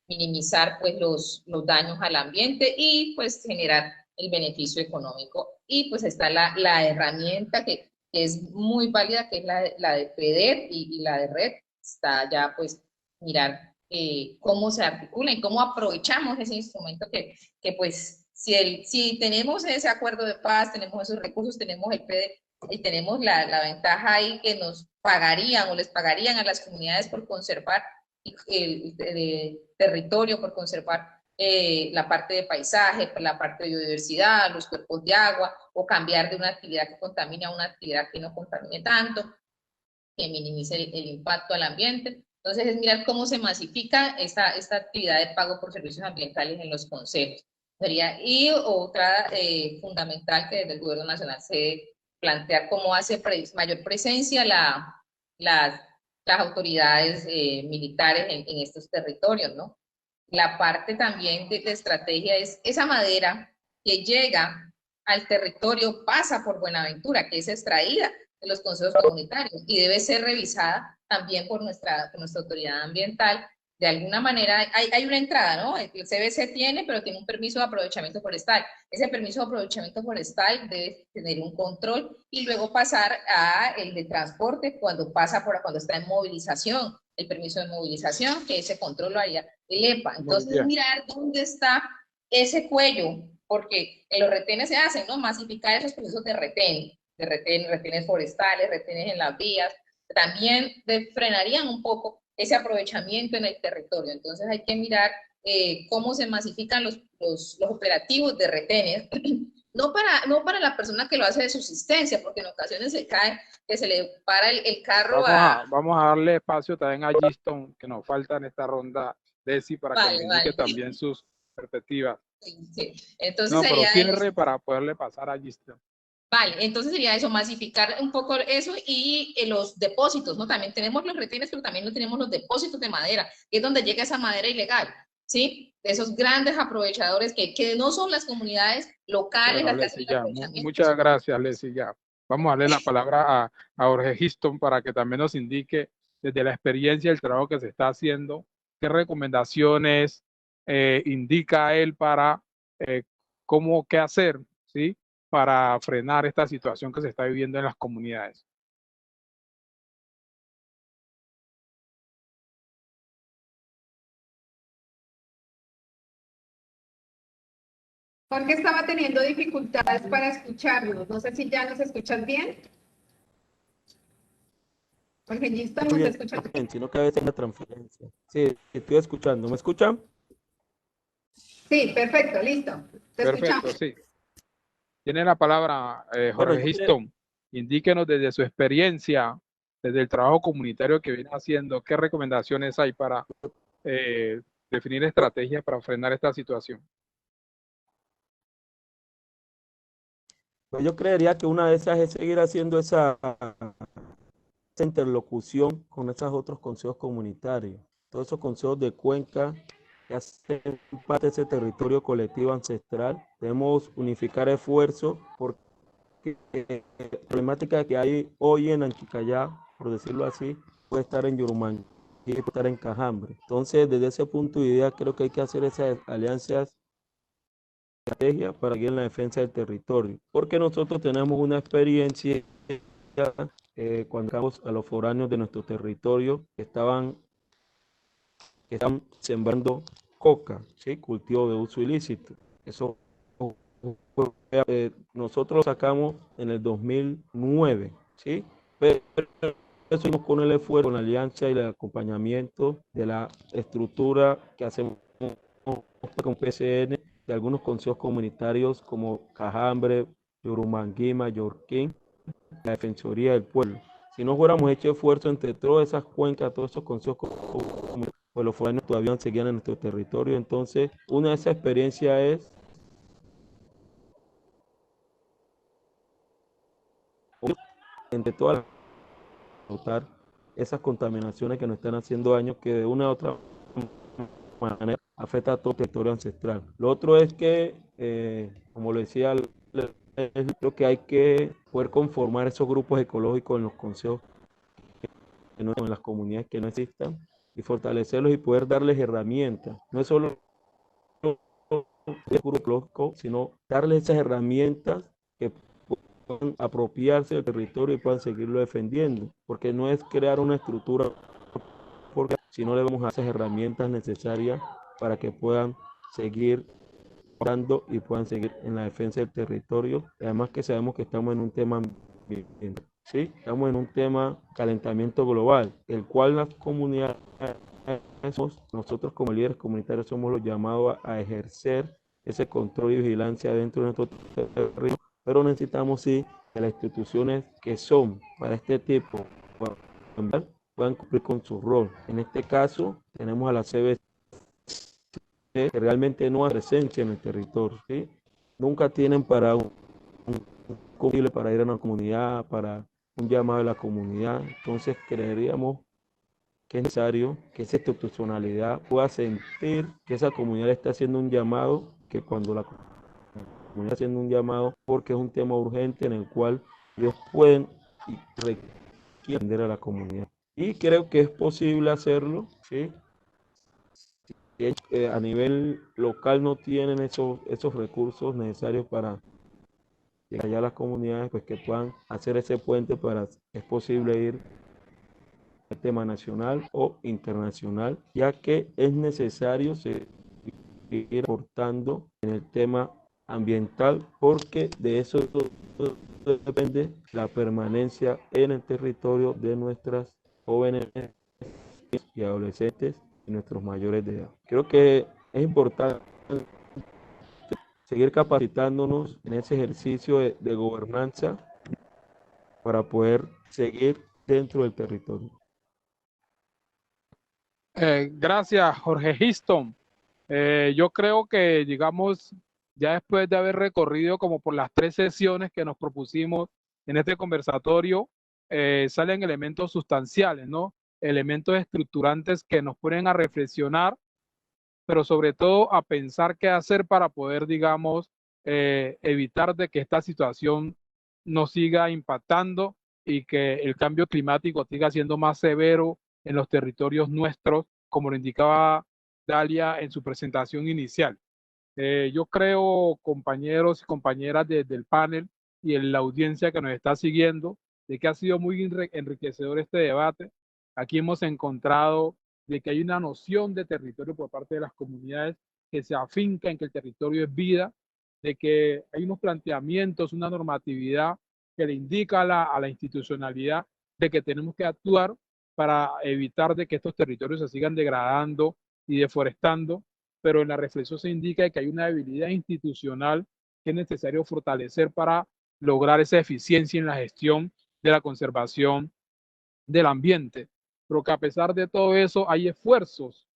minimizar pues los daños al ambiente y pues generar el beneficio económico. Y pues está la herramienta que es muy válida, que es la de FEDER y la de RED. Está ya pues mirar cómo se articula y cómo aprovechamos ese instrumento que pues si tenemos ese acuerdo de paz, tenemos esos recursos, tenemos el FEDER y tenemos la ventaja ahí, que nos pagarían o les pagarían a las comunidades por conservar el territorio, por conservar la parte de paisaje, la parte de biodiversidad, los cuerpos de agua, o cambiar de una actividad que contamine a una actividad que no contamine tanto, que minimice el impacto al ambiente. Entonces es mirar cómo se masifica esta actividad de pago por servicios ambientales en los consejos. Y otra fundamental, que desde el Gobierno Nacional se plantea cómo hace mayor presencia las autoridades militares en estos territorios, ¿no? La parte también de estrategia es esa madera que llega al territorio, pasa por Buenaventura, que es extraída de los consejos comunitarios y debe ser revisada también por nuestra autoridad ambiental. De alguna manera hay una entrada, ¿no? El CBC tiene, pero tiene un permiso de aprovechamiento forestal. Ese permiso de aprovechamiento forestal debe tener un control y luego pasar a el de transporte cuando está en movilización, el permiso de movilización, que ese control lo haría el EPA. Entonces, mirar dónde está ese cuello, porque en los retenes se hacen, ¿no? Masificar esos procesos de retenes forestales, retenes en las vías, también frenarían un poco ese aprovechamiento en el territorio. Entonces hay que mirar cómo se masifican los operativos de retenes, no para la persona que lo hace de subsistencia, porque en ocasiones se cae, que se le para el carro vamos a darle espacio también a Giston, que nos falta en esta ronda, Desi, para que nos indique también sus perspectivas. Sí. Entonces no, pero cierre para poderle pasar a Giston. Vale, entonces sería eso, masificar un poco eso, y los depósitos, ¿no? También tenemos los retenes, pero también no tenemos los depósitos de madera, que es donde llega esa madera ilegal, ¿sí? Esos grandes aprovechadores que no son las comunidades locales. Bueno, Leslie, ya, muchas gracias, Leslie, ya. Vamos a darle la palabra a Jorge Giston para que también nos indique desde la experiencia el trabajo que se está haciendo, qué recomendaciones indica él para qué hacer, ¿sí? Para frenar esta situación que se está viviendo en las comunidades. Jorge estaba teniendo dificultades para escucharnos. No sé si ya nos escuchas bien. Jorge Giston, ¿nos escuchas bien? Sino que a veces la transferencia. Sí, estoy escuchando. ¿Me escuchan? Sí, perfecto, listo. Te escuchamos. Sí. Tiene la palabra Jorge Giston. Indíquenos desde su experiencia, desde el trabajo comunitario que viene haciendo, qué recomendaciones hay para definir estrategias para frenar esta situación. Pues yo creería que una de esas es seguir haciendo esa interlocución con esos otros consejos comunitarios, todos esos consejos de cuenca que hacen parte de ese territorio colectivo ancestral. Debemos unificar esfuerzos porque la problemática que hay hoy en Anchicayá, por decirlo así, puede estar en Yurumanguí, puede estar en Cajambre. Entonces, desde ese punto de vista, creo que hay que hacer esas alianzas, estrategia para ir en la defensa del territorio, porque nosotros tenemos una experiencia cuando llegamos a los foráneos de nuestro territorio que estaban sembrando coca, ¿sí? Cultivo de uso ilícito. Eso nosotros lo sacamos en el 2009, ¿sí? Pero eso con el esfuerzo, con la alianza y el acompañamiento de la estructura que hacemos con PCN, que algunos consejos comunitarios como Cajambre, Yorumanguima, Yorquín, la Defensoría del Pueblo. Si no fuéramos hecho esfuerzo entre todas esas cuencas, todos esos consejos comunitarios, pues los foráneos todavía seguían en nuestro territorio. Entonces, una de esas experiencias es entre todas las notar esas contaminaciones que nos están haciendo daño, que de una u otra manera afecta a todo el territorio ancestral. Lo otro es que, como lo decía, creo que hay que poder conformar esos grupos ecológicos en los consejos, que no, en las comunidades que no existan, y fortalecerlos y poder darles herramientas. No es solo el grupo ecológico, sino darles esas herramientas que puedan apropiarse del territorio y puedan seguirlo defendiendo, porque no es crear una estructura, porque si no le vamos a esas herramientas necesarias para que puedan seguir dando y puedan seguir en la defensa del territorio. Además que sabemos que estamos en un tema ambiental, ¿sí? Estamos en un tema calentamiento global, el cual las comunidades, nosotros como líderes comunitarios somos los llamados a ejercer ese control y vigilancia dentro de nuestro territorio, pero necesitamos sí que las instituciones que son para este tipo puedan cumplir con su rol. En este caso tenemos a la CBC, que realmente no hay presencia en el territorio, ¿sí? Nunca tienen para un combustible para ir a una comunidad, para un llamado de la comunidad. Entonces creeríamos que es necesario que esa institucionalidad pueda sentir que esa comunidad está haciendo un llamado, que cuando la comunidad está haciendo un llamado, porque es un tema urgente en el cual ellos pueden y requieren atender a la comunidad. Y creo que es posible hacerlo, ¿sí? A nivel local no tienen esos recursos necesarios para llegar allá a las comunidades, pues que puedan hacer ese puente para, es posible ir al tema nacional o internacional, ya que es necesario seguir aportando en el tema ambiental, porque de eso depende la permanencia en el territorio de nuestras jóvenes y adolescentes y nuestros mayores de edad. Creo que es importante seguir capacitándonos en ese ejercicio de gobernanza para poder seguir dentro del territorio. Gracias, Jorge Histon. Yo creo que, digamos, ya después de haber recorrido como por las 3 sesiones que nos propusimos en este conversatorio, salen elementos sustanciales, ¿no? Elementos estructurantes que nos ponen a reflexionar, pero sobre todo a pensar qué hacer para poder, digamos, evitar de que esta situación nos siga impactando y que el cambio climático siga siendo más severo en los territorios nuestros, como lo indicaba Dalia en su presentación inicial. Yo creo, compañeros y compañeras del panel y en la audiencia que nos está siguiendo, de que ha sido muy enriquecedor este debate. Aquí hemos encontrado de que hay una noción de territorio por parte de las comunidades que se afinca en que el territorio es vida, de que hay unos planteamientos, una normatividad que le indica a la institucionalidad de que tenemos que actuar para evitar de que estos territorios se sigan degradando y deforestando, pero en la reflexión se indica que hay una debilidad institucional que es necesario fortalecer para lograr esa eficiencia en la gestión de la conservación del ambiente. Pero que a pesar de todo eso hay esfuerzos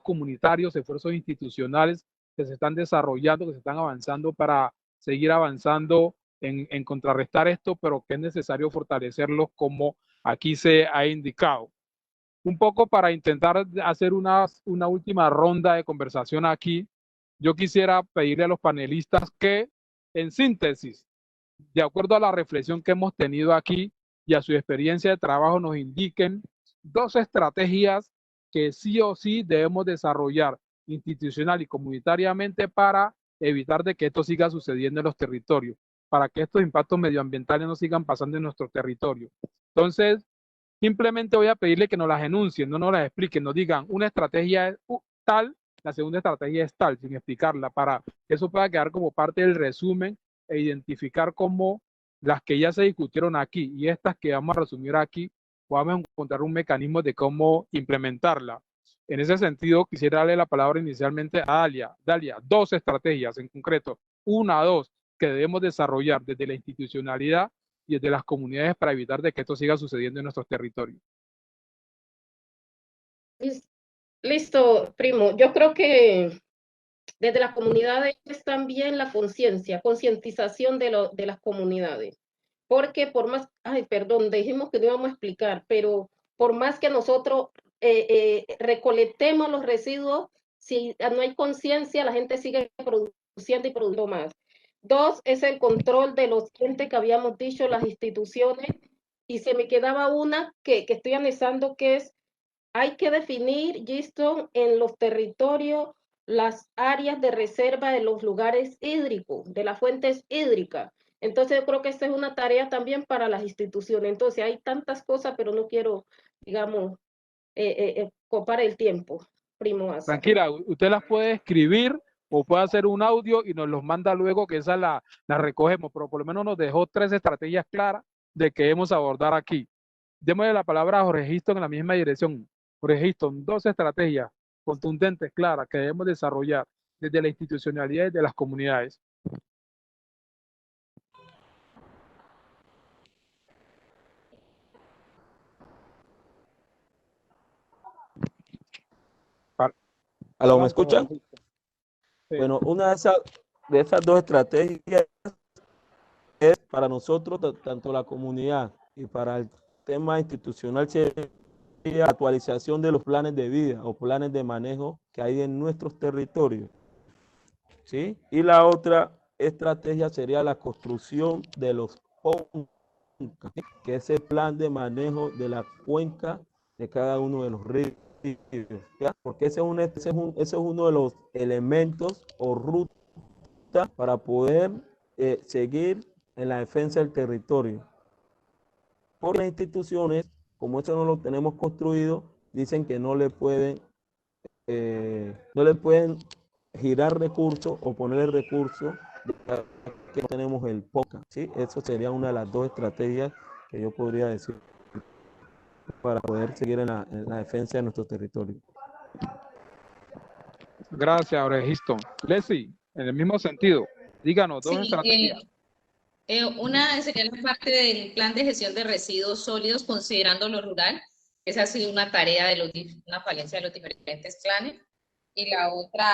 comunitarios, esfuerzos institucionales que se están desarrollando, que se están avanzando para seguir avanzando en contrarrestar esto, pero que es necesario fortalecerlos como aquí se ha indicado. Un poco para intentar hacer una última ronda de conversación aquí, yo quisiera pedirle a los panelistas que, en síntesis, de acuerdo a la reflexión que hemos tenido aquí y a su experiencia de trabajo, nos indiquen 2 estrategias que sí o sí debemos desarrollar institucional y comunitariamente para evitar de que esto siga sucediendo en los territorios, para que estos impactos medioambientales no sigan pasando en nuestro territorio. Entonces, simplemente voy a pedirle que nos las enuncien, no nos las expliquen, nos digan una estrategia es tal, la segunda estrategia es tal, sin explicarla, para que eso pueda quedar como parte del resumen e identificar cómo las que ya se discutieron aquí y estas que vamos a resumir aquí, podamos encontrar un mecanismo de cómo implementarla. En ese sentido, quisiera darle la palabra inicialmente a Dalia. Dalia, dos estrategias en concreto, una o dos, que debemos desarrollar desde la institucionalidad y desde las comunidades para evitar de que esto siga sucediendo en nuestros territorios. Listo, primo. Yo creo que desde las comunidades es también la conciencia, concientización de las comunidades. Porque por más, ay, perdón, dijimos que no íbamos a explicar, pero por más que nosotros recolectemos los residuos, si no hay conciencia, la gente sigue produciendo y produciendo más. Dos, es el control de los entes que habíamos dicho, las instituciones, y se me quedaba una que estoy analizando, que es, hay que definir, Giston, en los territorios, las áreas de reserva de los lugares hídricos, de las fuentes hídricas. Entonces yo creo que esta es una tarea también para las instituciones. Entonces hay tantas cosas, pero no quiero, digamos, copar el tiempo, primo Asa. Tranquila, usted las puede escribir o puede hacer un audio y nos los manda luego, que esa la recogemos, pero por lo menos nos dejó 3 estrategias claras de que debemos abordar aquí. Démosle la palabra a Jorge Giston en la misma dirección. Jorge Giston, 2 estrategias contundentes, claras, que debemos desarrollar desde la institucionalidad y de las comunidades. ¿Aló, me escuchan? Sí. Bueno, una de esas dos estrategias es para nosotros, tanto la comunidad y para el tema institucional, sería la actualización de los planes de vida o planes de manejo que hay en nuestros territorios, ¿sí? Y la otra estrategia sería la construcción de los PONCA, que es el plan de manejo de la cuenca de cada uno de los ríos, ¿ya? Porque ese es uno de los elementos o rutas para poder seguir en la defensa del territorio. Por las instituciones, como eso no lo tenemos construido, dicen que no le pueden girar recursos o ponerle recursos que no tenemos el PONCA, ¿sí? Eso sería una de las dos estrategias que yo podría decir para poder seguir en la defensa de nuestro territorio. Gracias, Jorge Giston. Leslie, en el mismo sentido, díganos 2 Sí, estrategias. una sería la parte del plan de gestión de residuos sólidos considerando lo rural. Esa ha sido una tarea una falencia de los diferentes planes. Y la otra,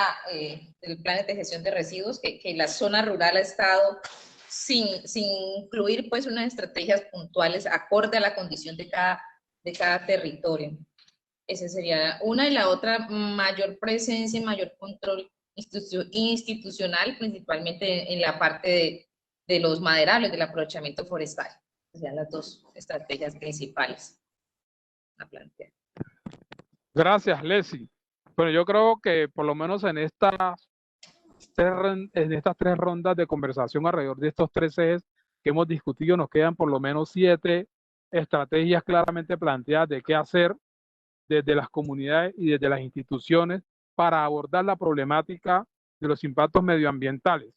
del plan de gestión de residuos, que la zona rural ha estado sin incluir pues unas estrategias puntuales acorde a la condición de cada territorio. Esa sería una, y la otra, mayor presencia y mayor control institucional, principalmente en la parte de los maderables, del aprovechamiento forestal. O sea, las 2 estrategias principales a plantear. Gracias, Leslie. Bueno, yo creo que por lo menos en estas 3 rondas de conversación alrededor de estos 3 ejes que hemos discutido, nos quedan por lo menos 7 estrategias claramente planteadas de qué hacer desde las comunidades y desde las instituciones para abordar la problemática de los impactos medioambientales.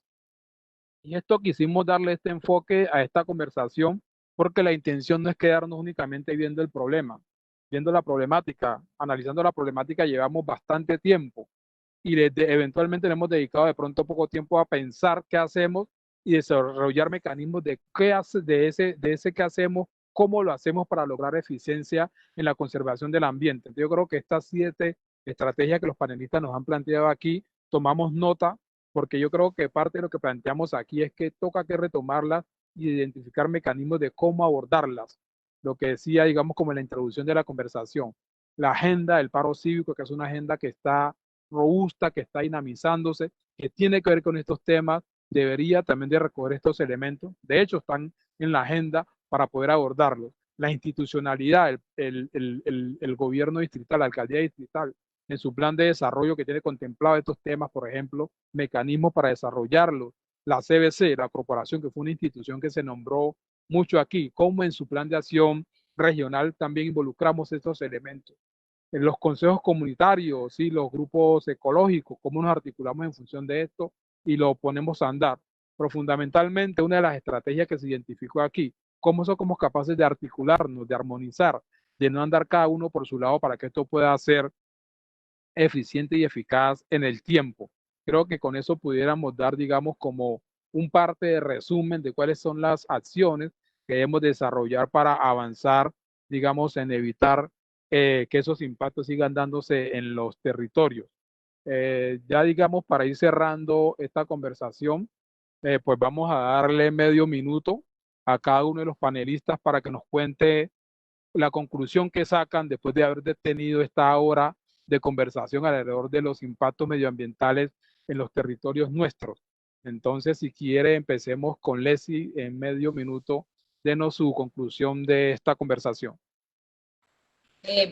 Y esto quisimos darle este enfoque a esta conversación porque la intención no es quedarnos únicamente viendo el problema, viendo la problemática, analizando la problemática llevamos bastante tiempo y eventualmente le hemos dedicado de pronto poco tiempo a pensar qué hacemos y desarrollar mecanismos de qué hace, de ese qué hacemos, cómo lo hacemos para lograr eficiencia en la conservación del ambiente. Entonces, yo creo que estas 7 estrategias que los panelistas nos han planteado aquí, tomamos nota, porque yo creo que parte de lo que planteamos aquí es que toca que retomarlas y identificar mecanismos de cómo abordarlas. Lo que decía, digamos, como en la introducción de la conversación, la agenda del paro cívico, que es una agenda que está robusta, que está dinamizándose, que tiene que ver con estos temas, debería también de recoger estos elementos. De hecho, están en la agenda para poder abordarlos. La institucionalidad, el gobierno distrital, la alcaldía distrital, en su plan de desarrollo que tiene contemplado estos temas, por ejemplo, mecanismos para desarrollarlos. La CBC, la corporación, que fue una institución que se nombró mucho aquí, como en su plan de acción regional también involucramos estos elementos. En los consejos comunitarios, ¿sí? Los grupos ecológicos, cómo nos articulamos en función de esto y lo ponemos a andar. Pero fundamentalmente una de las estrategias que se identificó aquí, cómo somos capaces de articularnos, de armonizar, de no andar cada uno por su lado para que esto pueda ser eficiente y eficaz en el tiempo. Creo que con eso pudiéramos dar, digamos, como un parte de resumen de cuáles son las acciones que debemos desarrollar para avanzar, digamos, en evitar que esos impactos sigan dándose en los territorios. Ya digamos, para ir cerrando esta conversación, pues vamos a darle medio minuto a cada uno de los panelistas para que nos cuente la conclusión que sacan después de haber tenido esta hora de conversación alrededor de los impactos medioambientales en los territorios nuestros. Entonces, si quiere, empecemos con Leslie en medio minuto. Denos su conclusión de esta conversación.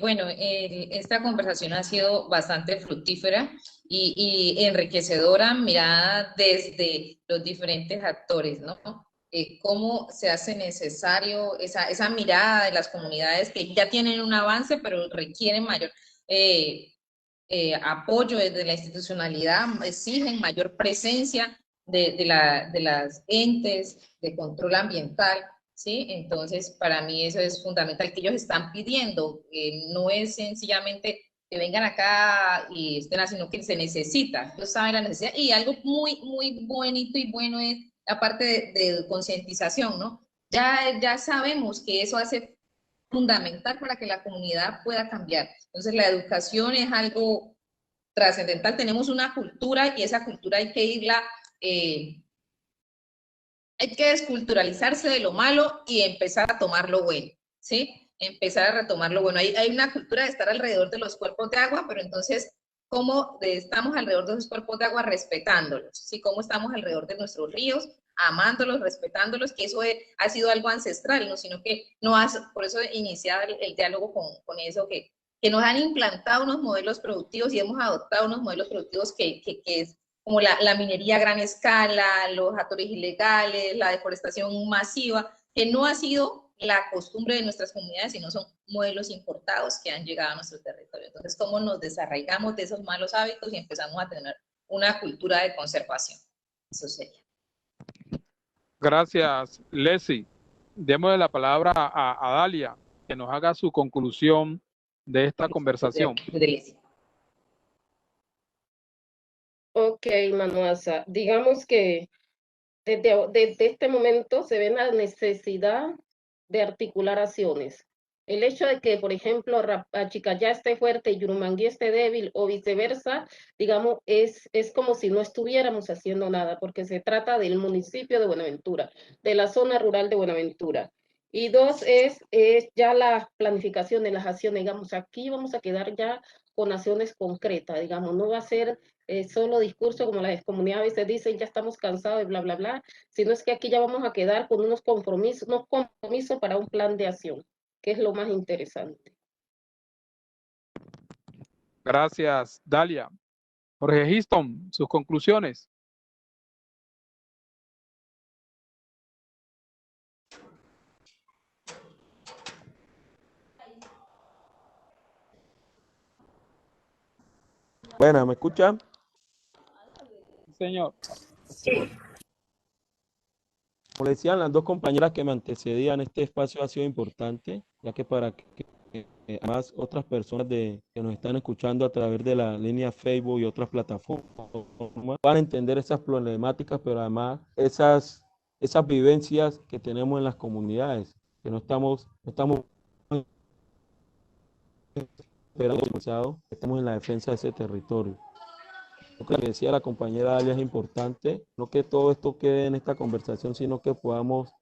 Bueno, esta conversación ha sido bastante fructífera y enriquecedora, mirada desde los diferentes actores, ¿no? Cómo se hace necesario esa mirada de las comunidades que ya tienen un avance, pero requieren mayor apoyo desde la institucionalidad, exigen mayor presencia de las entes de control ambiental. ¿Sí? Entonces, para mí eso es fundamental, que ellos están pidiendo, no es sencillamente que vengan acá y estén así, sino que se necesita, ellos saben la necesidad, y algo muy, muy bonito y bueno es la parte de concientización, ¿no? Ya sabemos que eso hace fundamental para que la comunidad pueda cambiar. Entonces, la educación es algo trascendental, tenemos una cultura y esa cultura hay que irla... hay que desculturalizarse de lo malo y empezar a tomar lo bueno, ¿sí? Empezar a retomar lo bueno. Hay una cultura de estar alrededor de los cuerpos de agua, pero entonces, ¿cómo estamos alrededor de esos cuerpos de agua? Respetándolos, ¿sí? ¿Cómo estamos alrededor de nuestros ríos? Amándolos, respetándolos, que eso ha sido algo ancestral, ¿no? Sino que no hace, por eso iniciaba el diálogo con eso, que nos han implantado unos modelos productivos y hemos adoptado unos modelos productivos que es como la minería a gran escala, los actores ilegales, la deforestación masiva, que no ha sido la costumbre de nuestras comunidades, sino son modelos importados que han llegado a nuestro territorio. Entonces, ¿cómo nos desarraigamos de esos malos hábitos y empezamos a tener una cultura de conservación? Eso sería. Gracias, Leslie. Démosle la palabra a Dalia, que nos haga su conclusión de esta conversación. Ok, Manuasa, digamos que desde este momento se ve la necesidad de articular acciones. El hecho de que, por ejemplo, Achicayá esté fuerte y Yurumangui esté débil o viceversa, digamos, es como si no estuviéramos haciendo nada, porque se trata del municipio de Buenaventura, de la zona rural de Buenaventura. Y dos, es ya la planificación de las acciones, digamos, aquí vamos a quedar ya con acciones concretas, digamos, no va a ser solo discurso como las comunidades a veces dicen, ya estamos cansados de bla, bla, bla, sino es que aquí ya vamos a quedar con unos compromisos para un plan de acción, que es lo más interesante. Gracias, Dalia. Jorge Histon, sus conclusiones. Bueno, ¿me escuchan? Señor. Como decían las dos compañeras que me antecedían, este espacio ha sido importante, ya que para que además otras personas que nos están escuchando a través de la línea Facebook y otras plataformas van a entender esas problemáticas, pero además esas vivencias que tenemos en las comunidades, que no estamos esperando, estamos en la defensa de ese territorio. Lo que decía la compañera Dalia es importante, no que todo esto quede en esta conversación, sino que podamos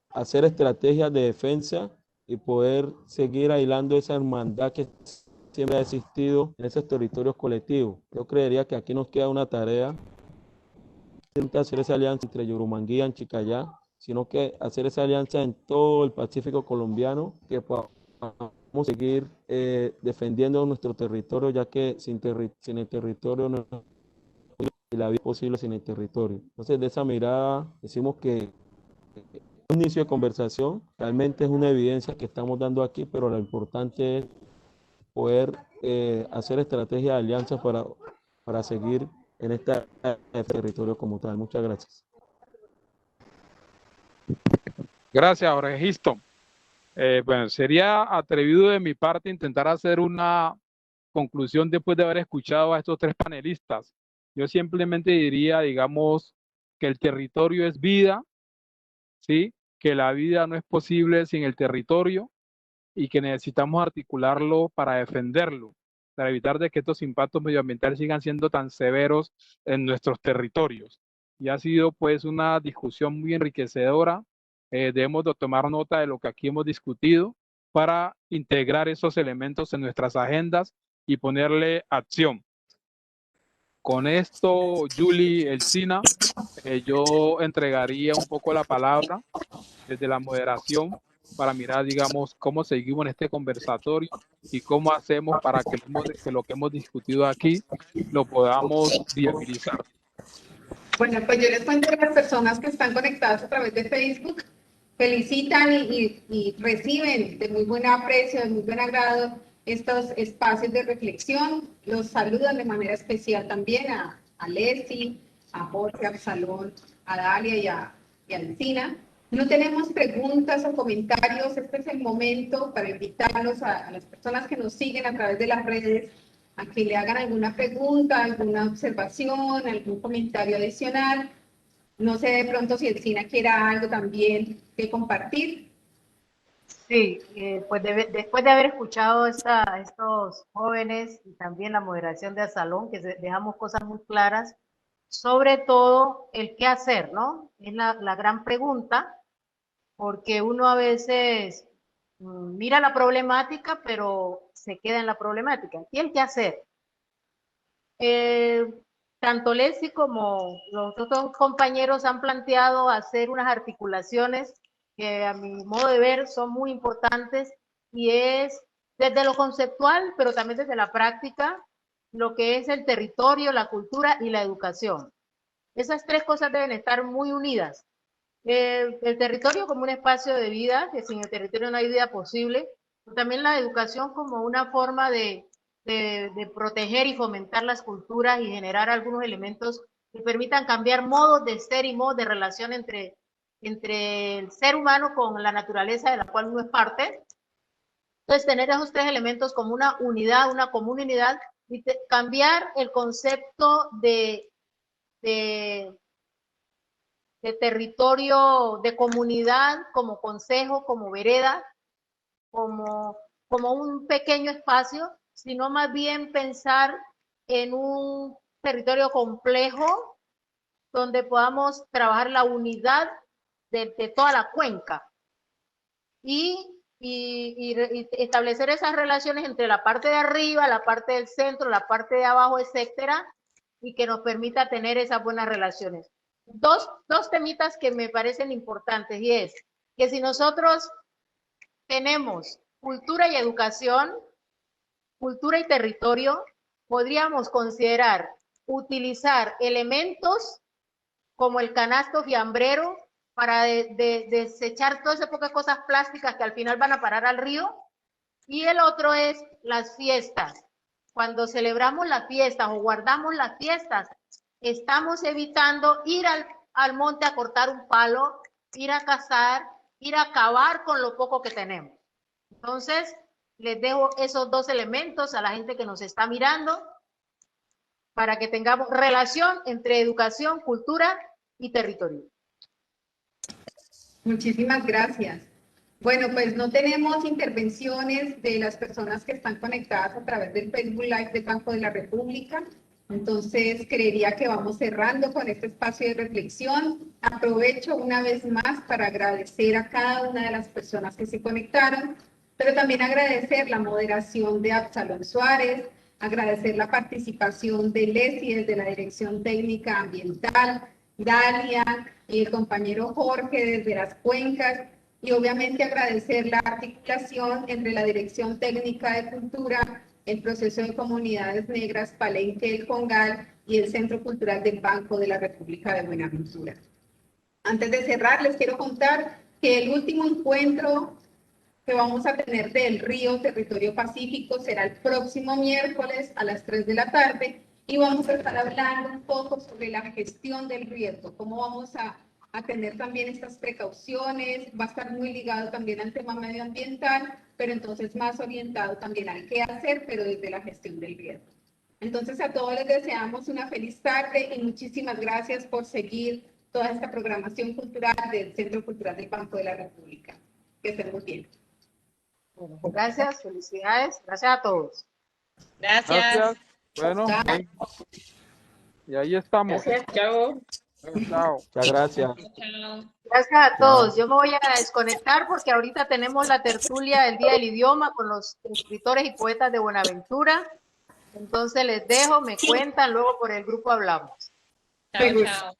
hacer estrategias de defensa y poder seguir aislando esa hermandad que siempre ha existido en esos territorios colectivos. Yo creería que aquí nos queda una tarea, no hacer esa alianza entre Yurumangui y Anchicayá, sino que hacer esa alianza en todo el Pacífico colombiano, que podamos seguir defendiendo nuestro territorio, ya que sin el territorio no hay la vida posible sin el territorio. Entonces, de esa mirada, decimos que un inicio de conversación, realmente es una evidencia que estamos dando aquí, pero lo importante es poder hacer estrategias de alianzas para seguir en este territorio como tal. Muchas gracias. Gracias, Jorge Histon. Bueno, sería atrevido de mi parte intentar hacer una conclusión después de haber escuchado a estos tres panelistas? Yo simplemente diría, digamos, que el territorio es vida, ¿sí? Que la vida no es posible sin el territorio y que necesitamos articularlo para defenderlo, para evitar de que estos impactos medioambientales sigan siendo tan severos en nuestros territorios. Y ha sido pues una discusión muy enriquecedora. Debemos de tomar nota de lo que aquí hemos discutido para integrar esos elementos en nuestras agendas y ponerle acción. Con esto, Julie, Elsina, yo entregaría un poco la palabra desde la moderación para mirar, digamos, cómo seguimos en este conversatorio y cómo hacemos para que lo que hemos discutido aquí lo podamos viabilizar. Bueno, pues yo les cuento a las personas que están conectadas a través de Facebook, felicitan y reciben de muy buen aprecio, de muy buen agrado estos espacios de reflexión. Los saludan de manera especial también a Leslie, a Jorge, a Absalón, a Dalia y a Encina. No tenemos preguntas o comentarios. Este es el momento para invitarlos a las personas que nos siguen a través de las redes a que le hagan alguna pregunta, alguna observación, algún comentario adicional. No sé de pronto si Elsina quiera algo también que compartir. Sí, pues después de haber escuchado a estos jóvenes y también la moderación de Absalón, que dejamos cosas muy claras, sobre todo el qué hacer, ¿no? Es la gran pregunta, porque uno a veces mira la problemática, pero se queda en la problemática. ¿Y el qué hacer? Tanto Leslie como los otros compañeros han planteado hacer unas articulaciones que a mi modo de ver son muy importantes y es desde lo conceptual, pero también desde la práctica, lo que es el territorio, la cultura y la educación. Esas tres cosas deben estar muy unidas. El territorio como un espacio de vida, que sin el territorio no hay vida posible, pero también la educación como una forma de proteger y fomentar las culturas y generar algunos elementos que permitan cambiar modos de ser y modos de relación entre el ser humano con la naturaleza de la cual uno es parte. Entonces, tener esos tres elementos como una unidad, una común unidad, y cambiar el concepto de territorio, de comunidad, como consejo, como vereda, como un pequeño espacio, sino más bien pensar en un territorio complejo donde podamos trabajar la unidad de toda la cuenca y establecer esas relaciones entre la parte de arriba, la parte del centro, la parte de abajo, etcétera, y que nos permita tener esas buenas relaciones. Dos temitas que me parecen importantes, y es que si nosotros tenemos cultura y educación, cultura y territorio, podríamos considerar utilizar elementos como el canasto fiambrero para desechar todas esas pocas cosas plásticas que al final van a parar al río. Y el otro es las fiestas. Cuando celebramos las fiestas o guardamos las fiestas, estamos evitando ir al monte a cortar un palo, ir a cazar, ir a acabar con lo poco que tenemos. Entonces, les dejo esos dos elementos a la gente que nos está mirando para que tengamos relación entre educación, cultura y territorio. Muchísimas gracias. Bueno, pues no tenemos intervenciones de las personas que están conectadas a través del Facebook Live del Banco de la República. Entonces, creería que vamos cerrando con este espacio de reflexión. Aprovecho una vez más para agradecer a cada una de las personas que se conectaron, pero también agradecer la moderación de Absalón Suárez, agradecer la participación de Leslie desde la Dirección Técnica Ambiental, Dalia, el compañero Jorge desde las cuencas, y obviamente agradecer la articulación entre la Dirección Técnica de Cultura, el Proceso de Comunidades Negras, Palenque del Congal y el Centro Cultural del Banco de la República de Buenaventura. Antes de cerrar, les quiero contar que el último encuentro que vamos a tener del Río Territorio Pacífico será el próximo miércoles a las 3 de la tarde y vamos a estar hablando un poco sobre la gestión del riesgo, cómo vamos a a tener también estas precauciones, va a estar muy ligado también al tema medioambiental, pero entonces más orientado también al qué hacer, pero desde la gestión del riesgo. Entonces a todos les deseamos una feliz tarde y muchísimas gracias por seguir toda esta programación cultural del Centro Cultural del Banco de la República. Que estén muy bien. Bueno, gracias, felicidades, gracias a todos. Gracias. Bueno, y ahí estamos. Gracias, chao. Bueno, chao. Muchas gracias. Chao. Gracias a todos. Yo me voy a desconectar porque ahorita tenemos la tertulia del Día del Idioma con los escritores y poetas de Buenaventura. Entonces les dejo, me cuentan, luego por el grupo hablamos. Chao, chao.